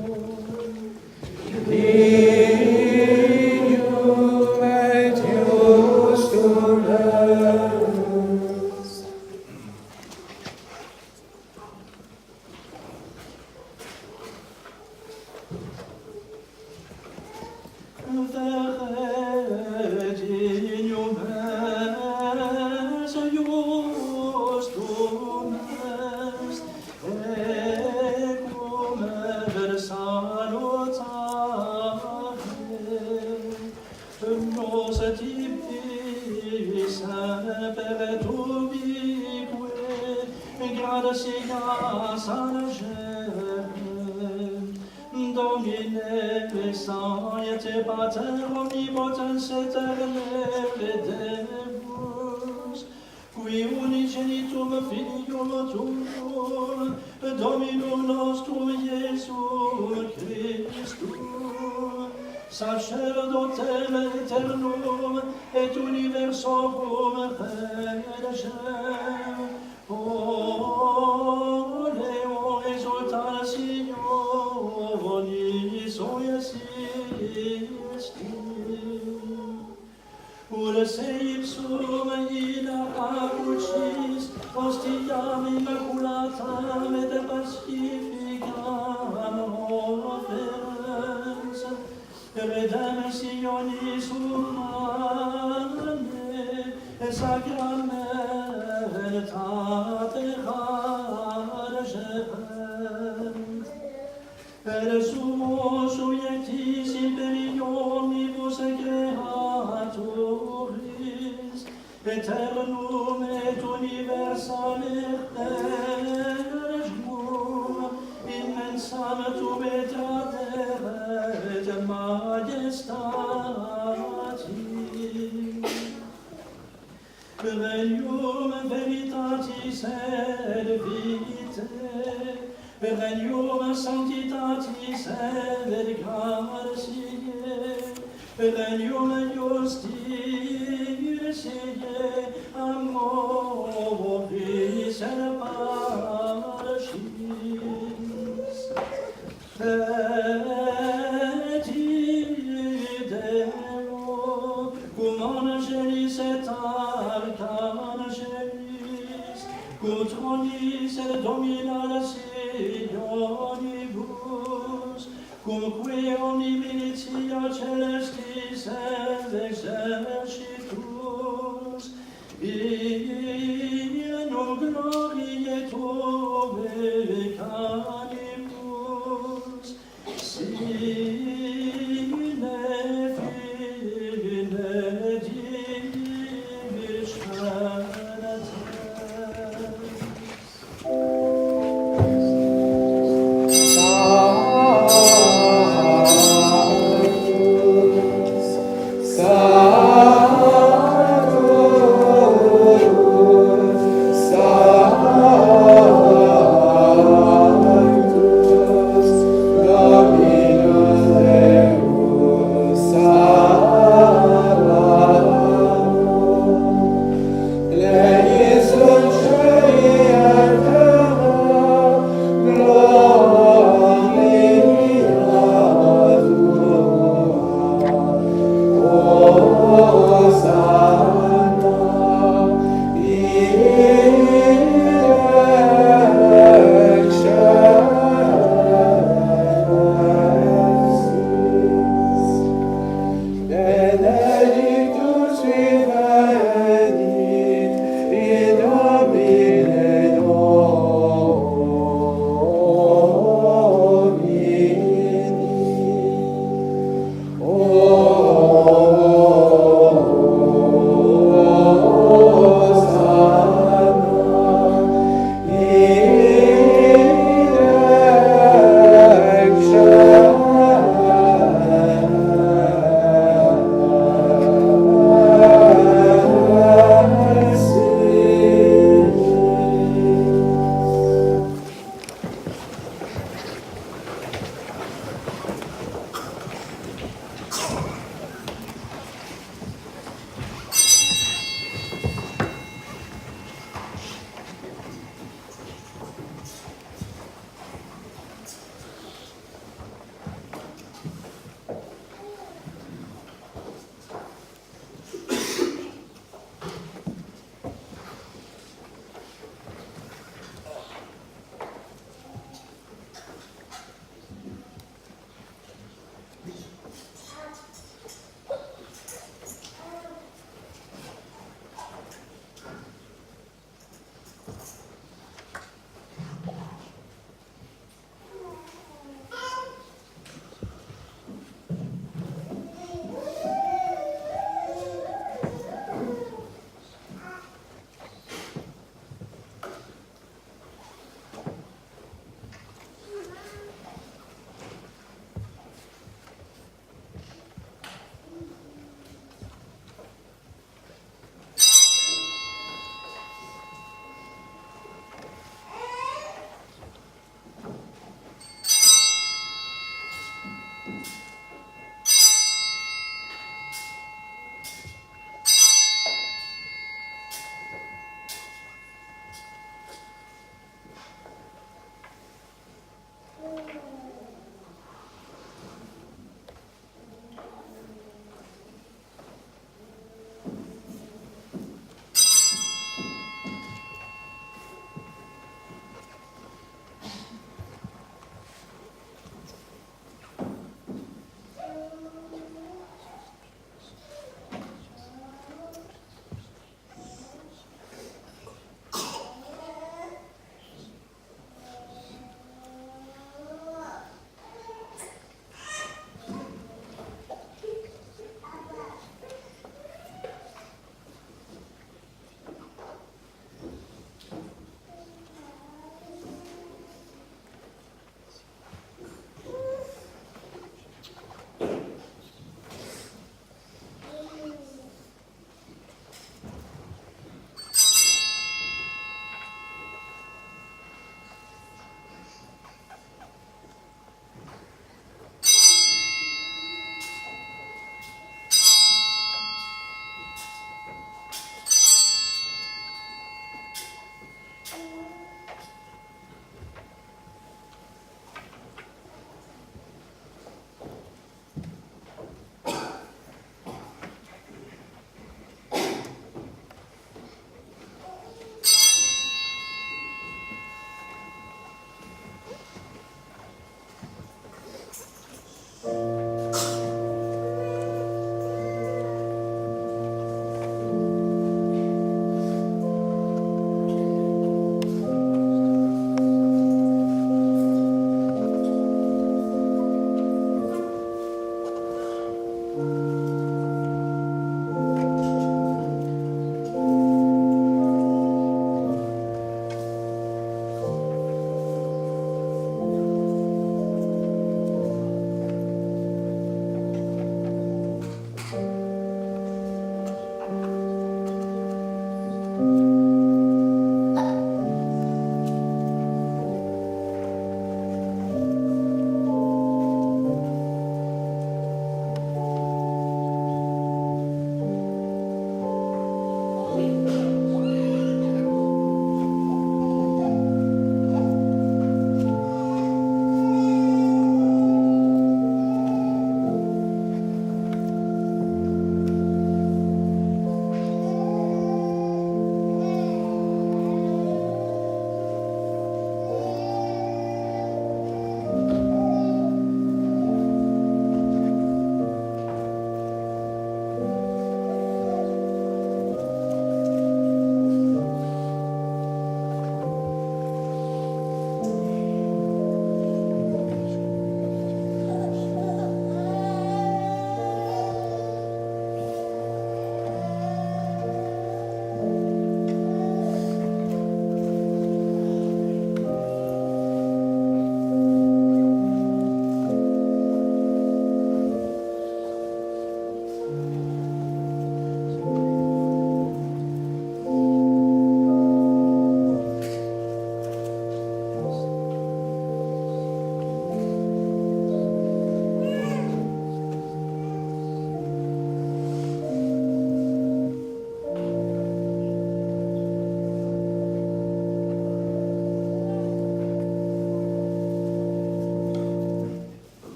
Dignum et justum est. Dignum est justum est, ecum ver salutare, nos tipis perpetuique, gratia salgere, Domine sancte Pater omnipotens aeternere Deus, qui unigenitum Filium tuum, Dominum nostrum Iesum Christum, sacerdotem aeternum et universorum regem, Leo exultationis ut se ipsum ida acucis hostiam immaculatam et pacificam offerens, redemptionis humanae sacramentate hargent, per sumus subjectis imperiomibus creaturis, eternum et universam regum, immensam tu et aderet majestati. Regnum veritatis et vitae, regnum sanctitatis et gratiae, regnum justitiae, amoris et pacis. Et ideo, cum angelis et arcangelis, cum tronis et dominationibus, cumque omni militia celestis et exercitus, in gloriae tuae canibus, sine fine divisceretur. Sanctus,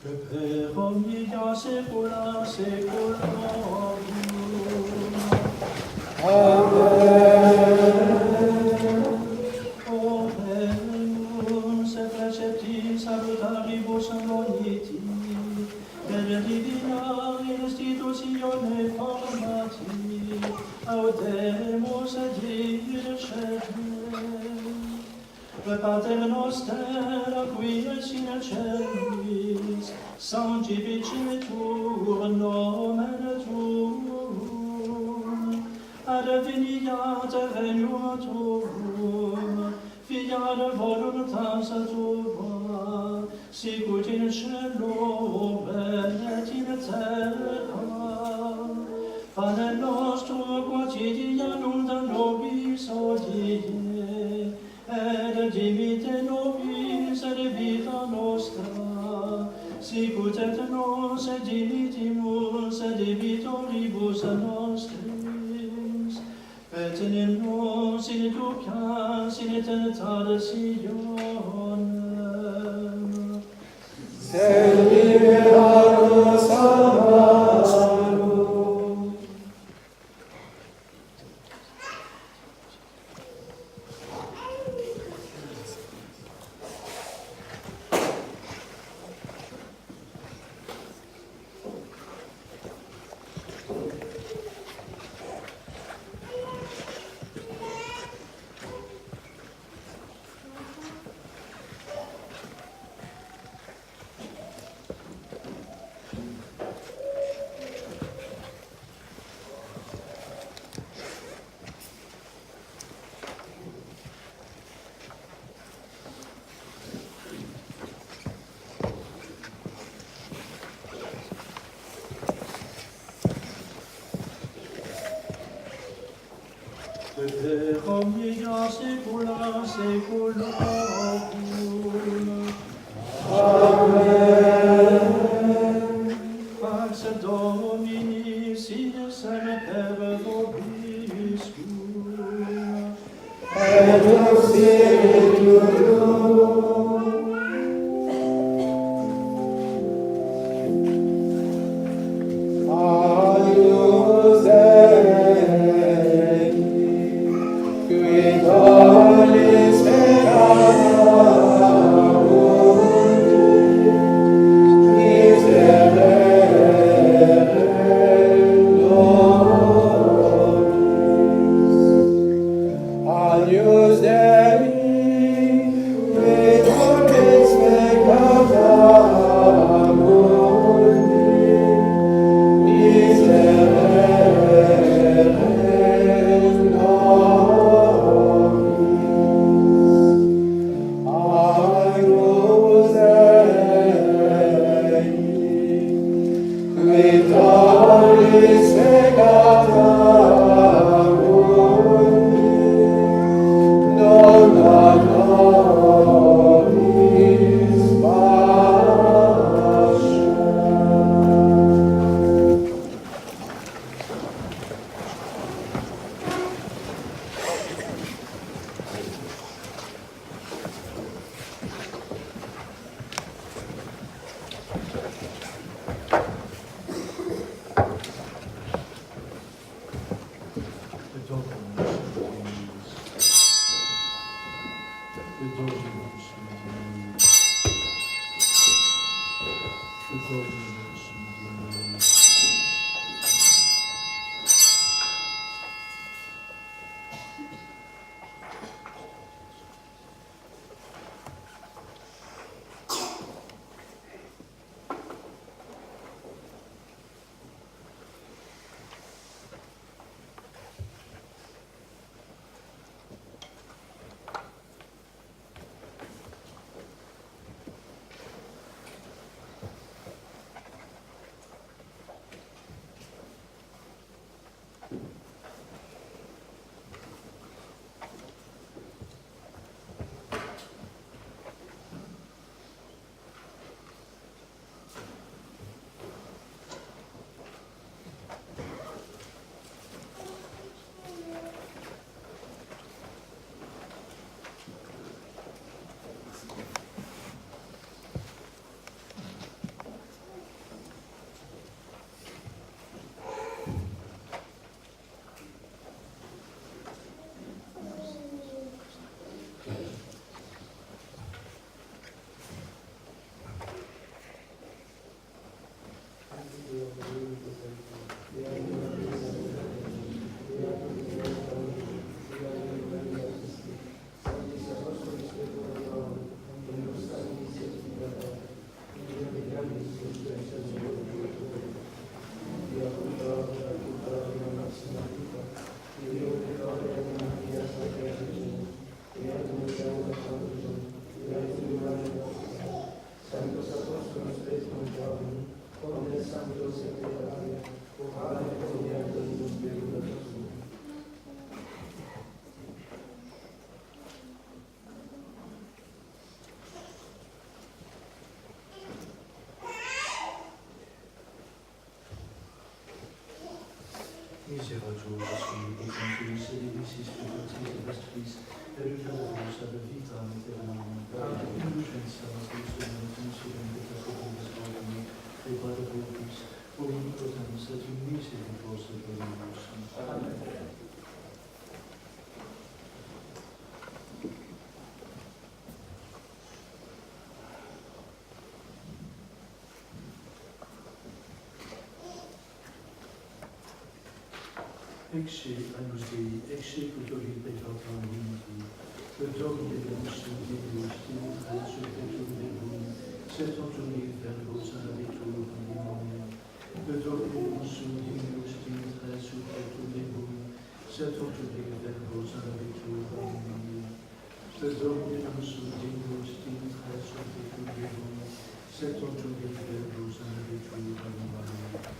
Per omnia saecula saeculorum. Oremus et preceptis salutaribus anoniti, per divina institutione formati, audemus et dircere. Pater noster, qui es in celis, sanctificetur nomen tuum, adveniat regnum tuum, fiat voluntas tua, sicut in cielo et in terra. Panem nostrum quotidianum da nobis hodie, et dimitte nobis debita nostra, sicut et nos dimittimus debitoribus nostris, et ne nos inducas in tentationem, sed libera nos a malo. per omnia saecula saeculorum. Amen. Pax Domini sit semper vobiscum. Et spiritu Agnus Dei, qui tollis peccata mundi, miserere nobis. Agnus Dei, qui tollis peccata mundi, miserere nobis. Agnus Dei, qui tollis peccata mundi, dona nobis pace. Misericordieux, et Sanctus, Sediciis, Spiritus, et Vestris, et Lucatus, ad vitam aeternam, et indulgentias, et subventus, et benedictus, et Pater vobis, omnipotens, et misericors, et dominus. Amen. Ecce anus Dei, ecce cultori peccatum uniti, per domine Deus Deus, Deus resurrectum Deum, sed contumeli verbos anabitur pandemonium, per domine Deus Deus resurrectum Deum, sed contumeli verbos anabitur pandemonium, per domine Deus Deus resurrectum Deum, sed contumeli verbos anabitur pandemonium.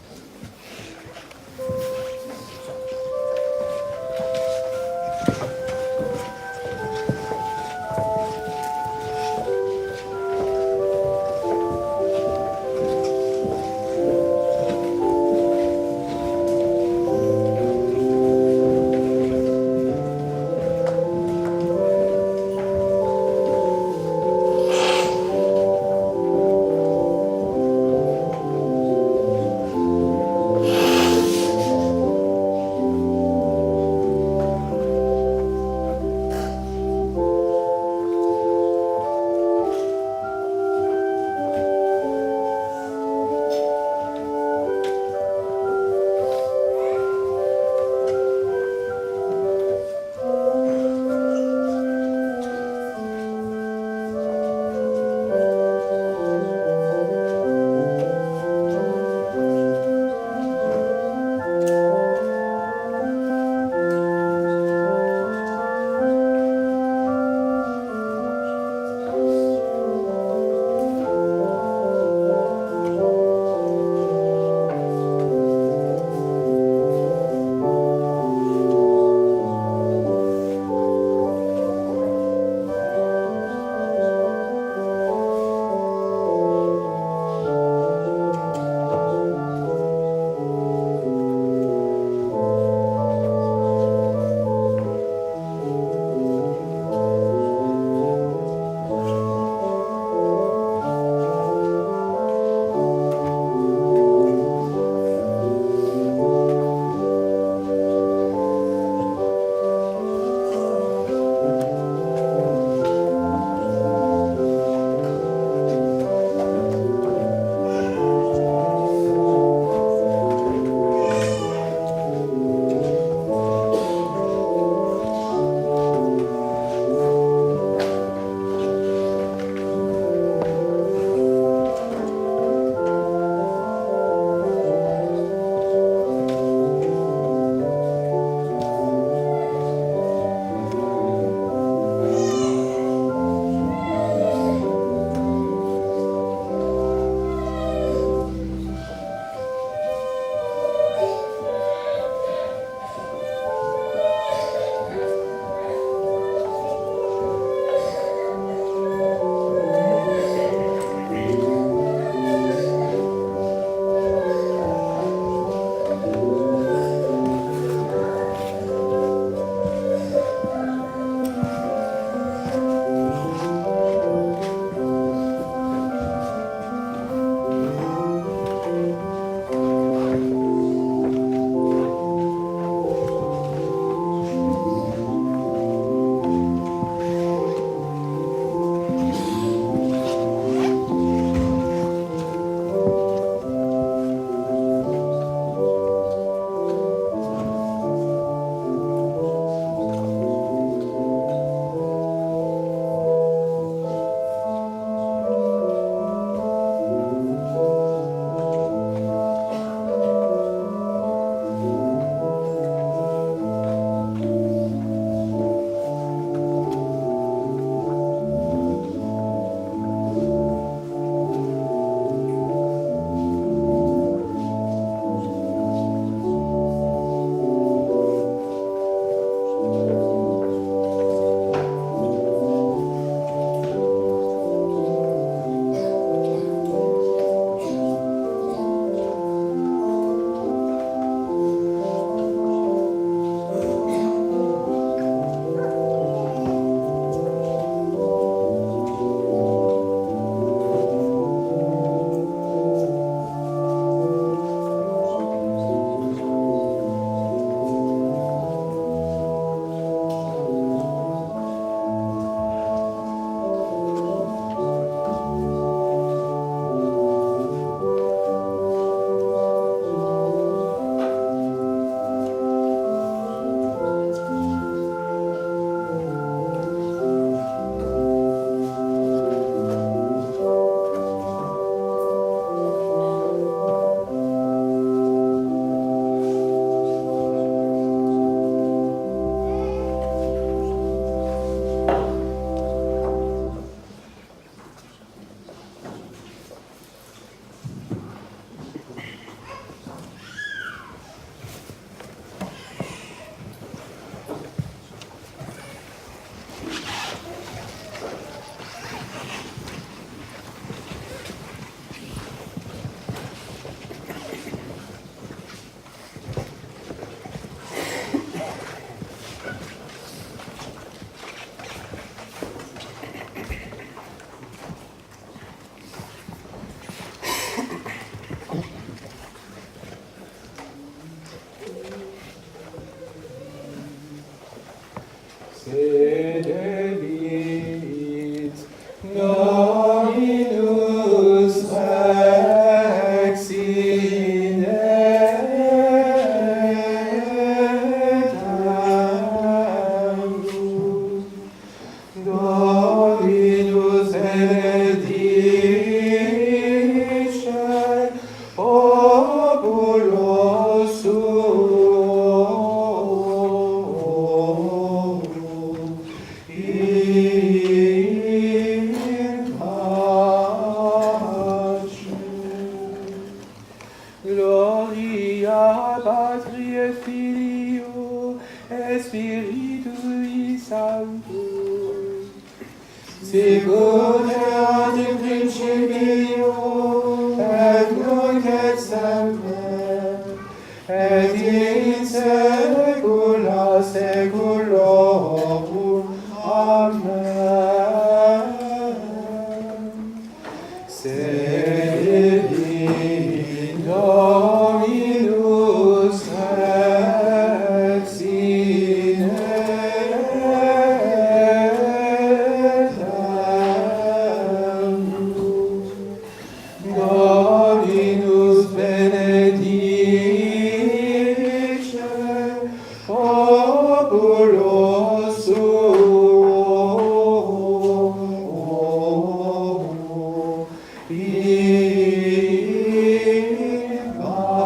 Spiritului Sancto, sicut erat in principio, et nunc et semper, et in saecula saeculorum. Amen. Sede Dominus ex in aeternum. Dominus benedicere populos suo in pace.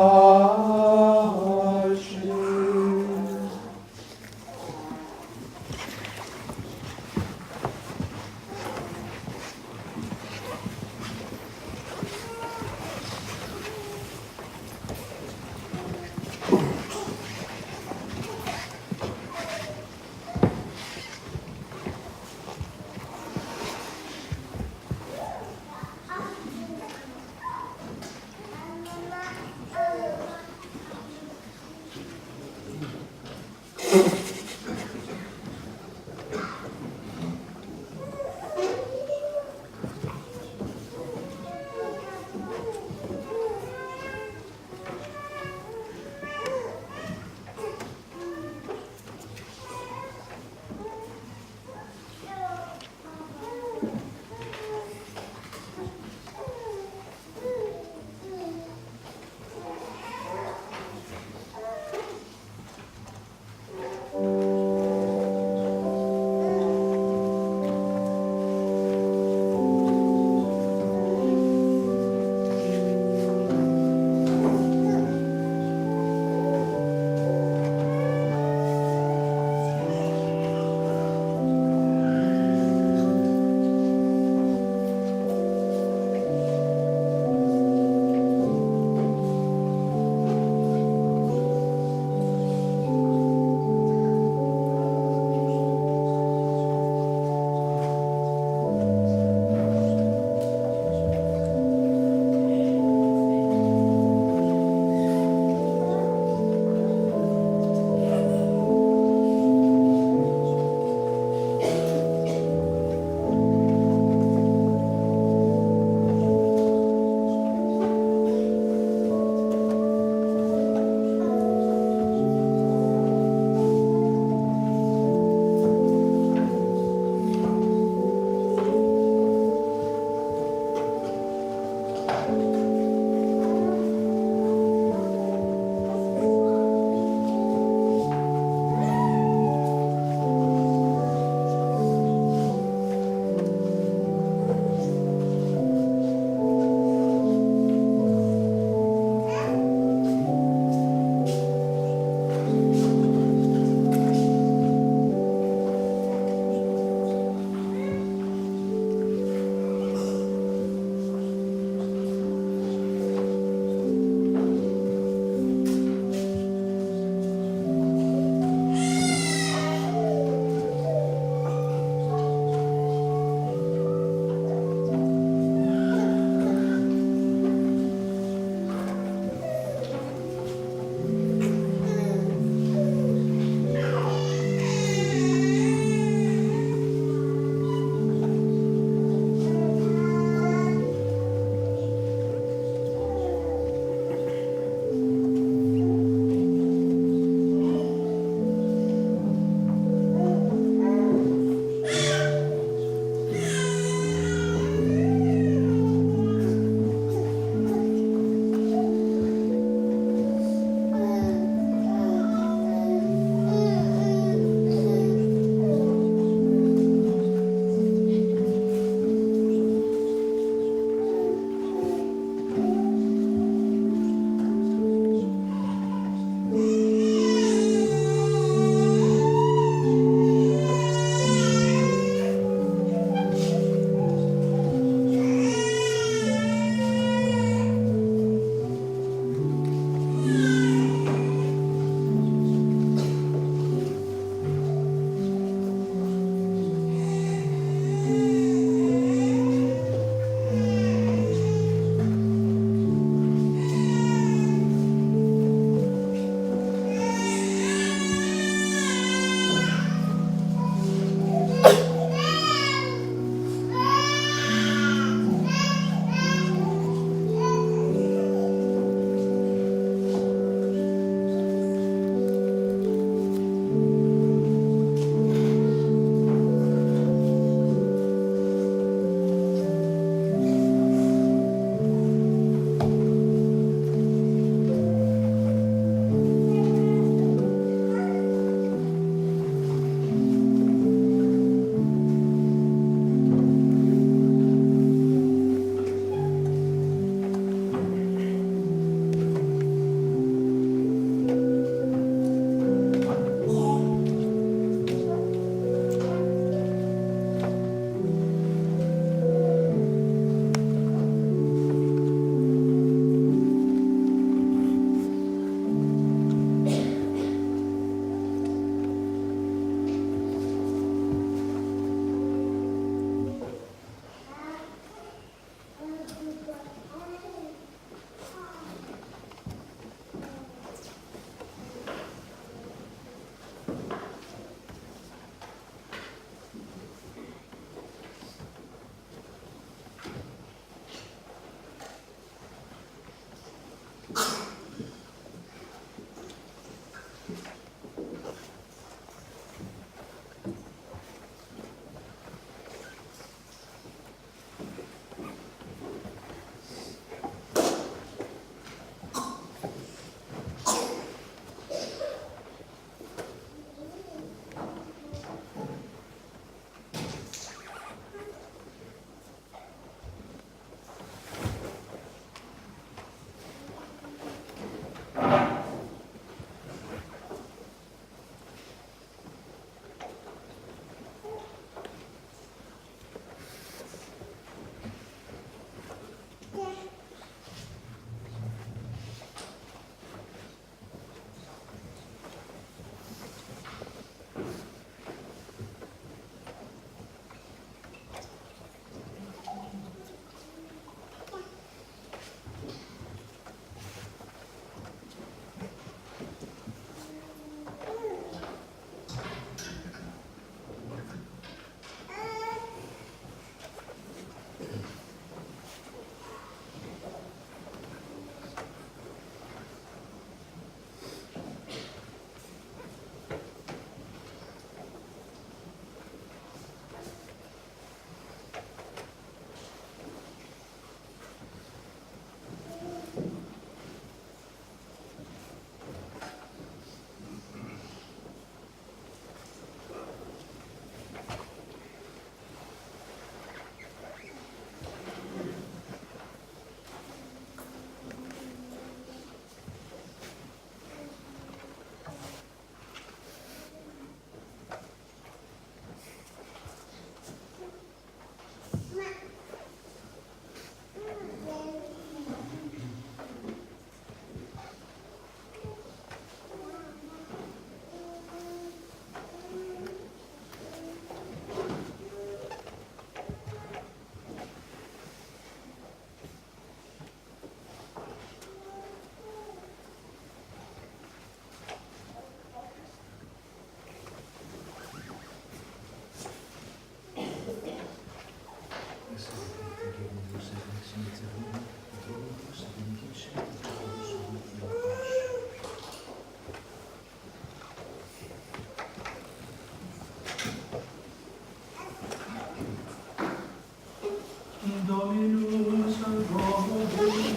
Dominus Vobis,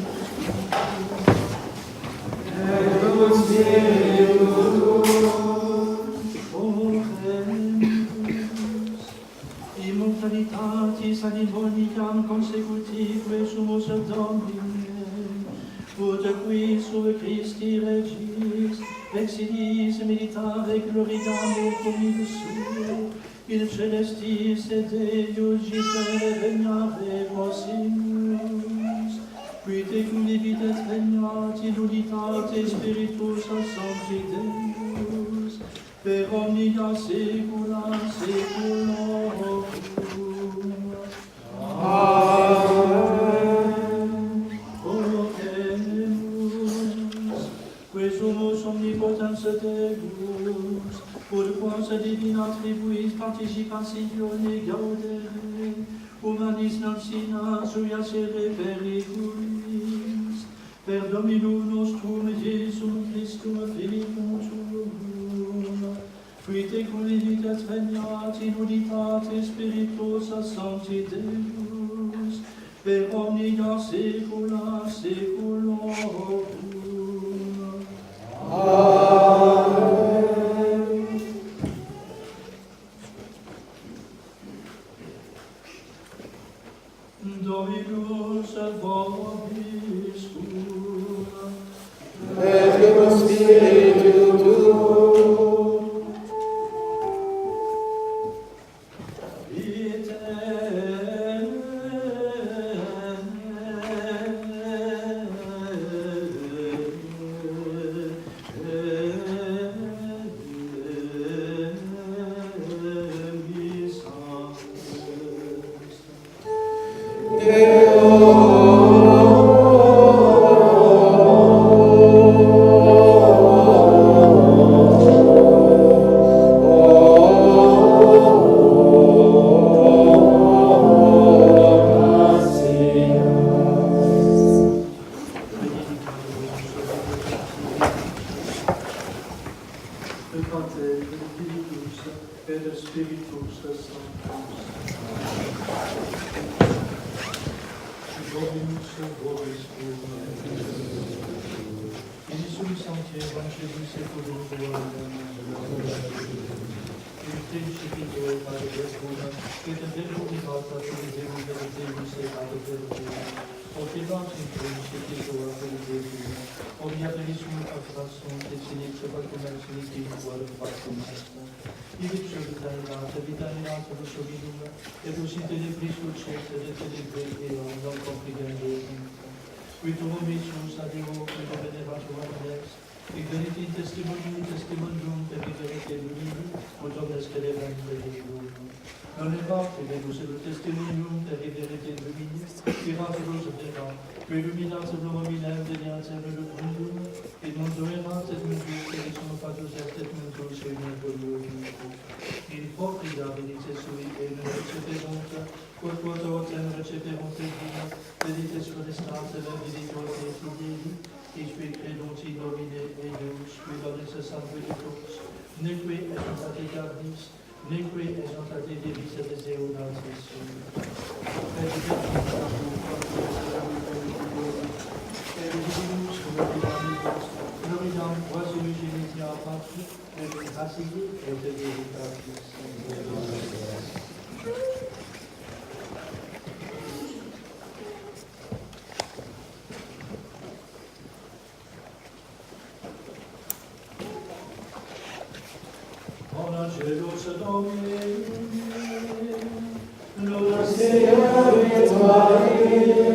immortalitatis animoniam consecutive sumus Domine, ut qui sub Christi Regis, exilis meditare gloriame comitus suo, in celestis et Deus gite regnare vosimus, qui te convivit et regnat in unitate Spiritus Sancti Deus, per omnia saecula saeculorum. Oremus, que sumus omnipotens Deus, pourquoi se divina tribuis participatione gaudere, humanis non sina suia sere periculis, per Dominum nostrum Iesum Christum Filium tuum, qui te convivit et regnat in unitate Spiritus Sancti Deus, per omnia saecula saeculorum. Dominus vobiscum, et cum spiritu tuum, Deus Ik ben niet in testimonium per vivere che lumini, molto essere evangelium. Non è parte dello testimonium per vivere che lumini, miraculoso vera, che illuminate l'uomo degli del mondo, e non dovevate mundur che sono fatto certe mundur se ne vogliono. Il proprio da venite sui e non receperonte, qualcosa non receperonte via, vedete sulle stanze, la vedete fideli, e sui credenti nomine e Deus, qui donnes sangue de tous, neque exaltate gardis, neque exaltate divisa de Zeonatis. Gloriam quasi unigenita Patri, et Hasigi et Veritatis. Angelus Domini, Lord, Signore Maria,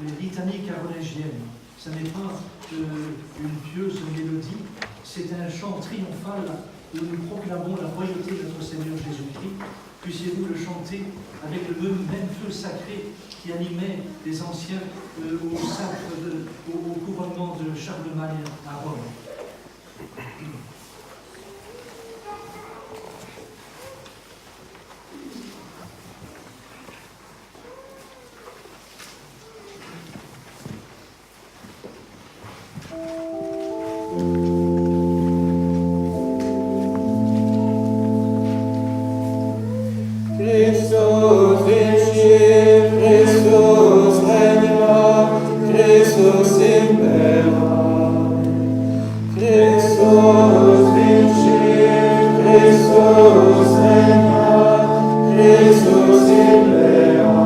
les litanies carolingiennes. Ce n'est pas une pieuse mélodie, c'est un chant triomphal où nous proclamons la royauté de notre Seigneur Jésus-Christ. Puissiez-vous le chanter avec le même feu sacré qui animait les anciens au couronnement de Charlemagne à Rome. Christus vincit, Christus regna, Christus imperat. Christus vincit, Christus regna, Christus imperat.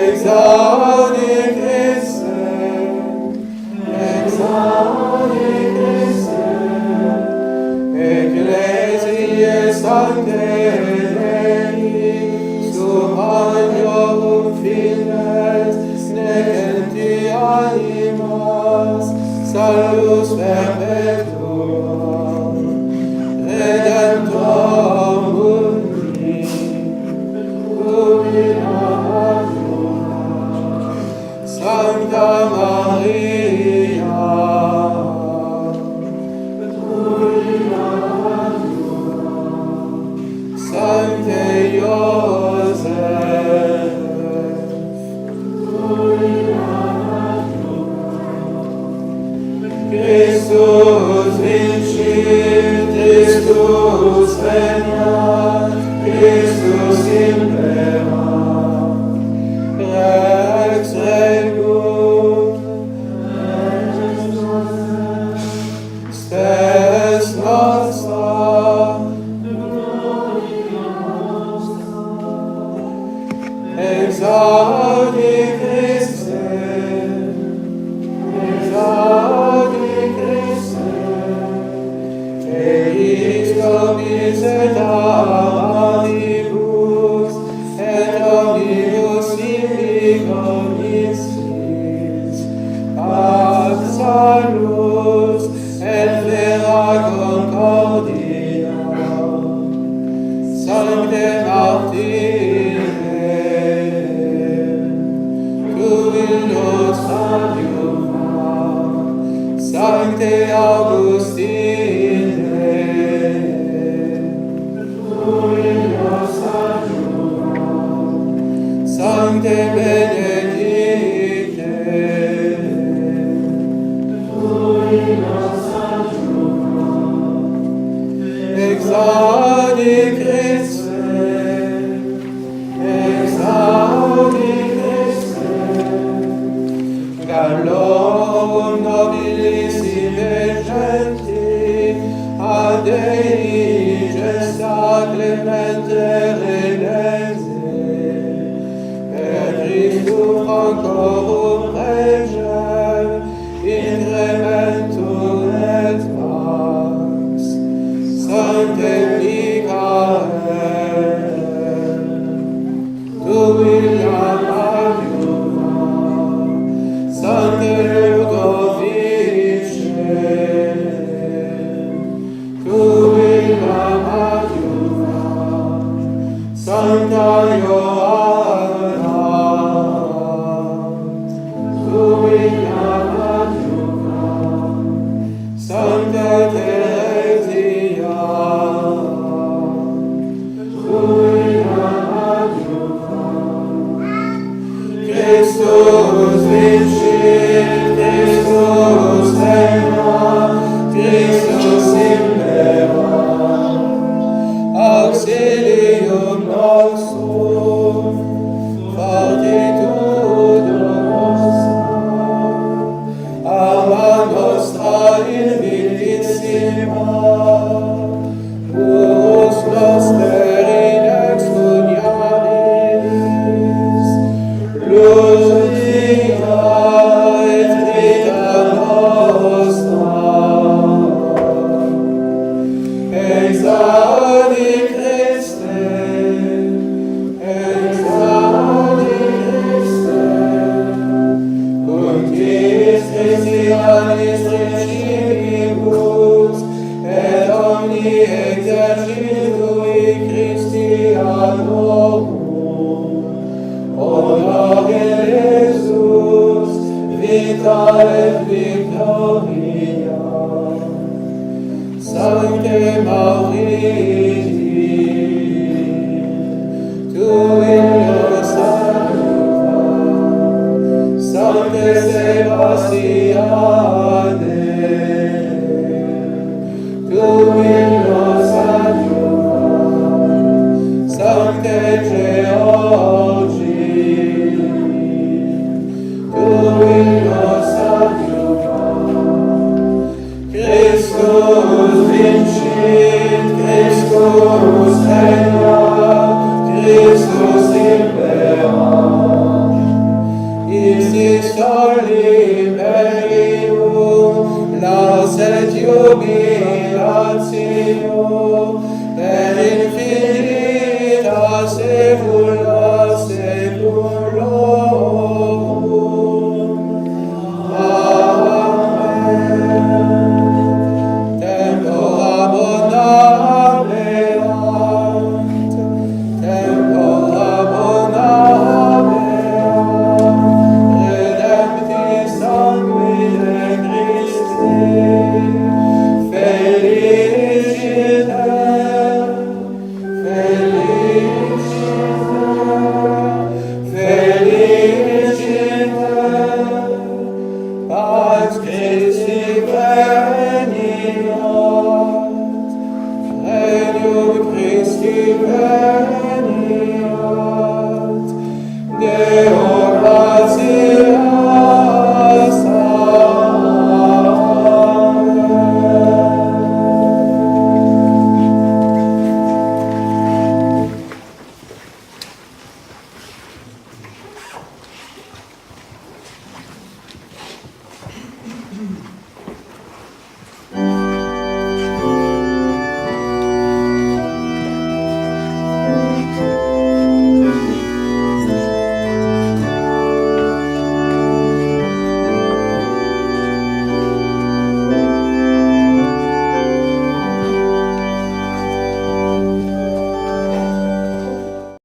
Exaudi Christe, exaudi Christe, Ecclesiae sanctae salus perpetuum, Redemptor mundi, jubilatum, Sancta Maria, jubilatum, Sancte Joseph, Christus vincit, Christus regnat, Christus imperat. Rex regum, spes nostra, exaudi Christe, exaudi Christe, eis Dominus et amatibus, et omnibus sibi comicis, ac salus, et vera concordia, Sancte Martire, tu illus adiuva, Sancte Augustine, tu illus adiuva, Sancte Benedicte, tu illus adiuva, exaudi Christe, exaudi Christe, Gallorum nobilissime genti, ad Dei gesta clemente redense, per Christum ancorum pregem, incrementum et pax, Sancte Michael, tu William adiuva, Sancte Ludovice, tu William adiuva, Sancta Johanna, tu William adiuva, Sancta Theresia, tu William adiuva, Christus vincit, Christus regnat, Christus imperat. Auxilium nostrum, fortitudo nostra, arma nostra invilissima, purus noster in exmuniamis, luz vita humanis principibus, et omni exercitui Christi ad hoc. Honore Jesus, vita et victoria. Sancte Mauriti, tu illos adiuva. Sancte Sebastiane, tu illos adiuva. Sancte Georgi, tu illos adiuva. Christus vincit, Christus regnat, Christus imperat. Isis soli imperium, lasset jubilatio,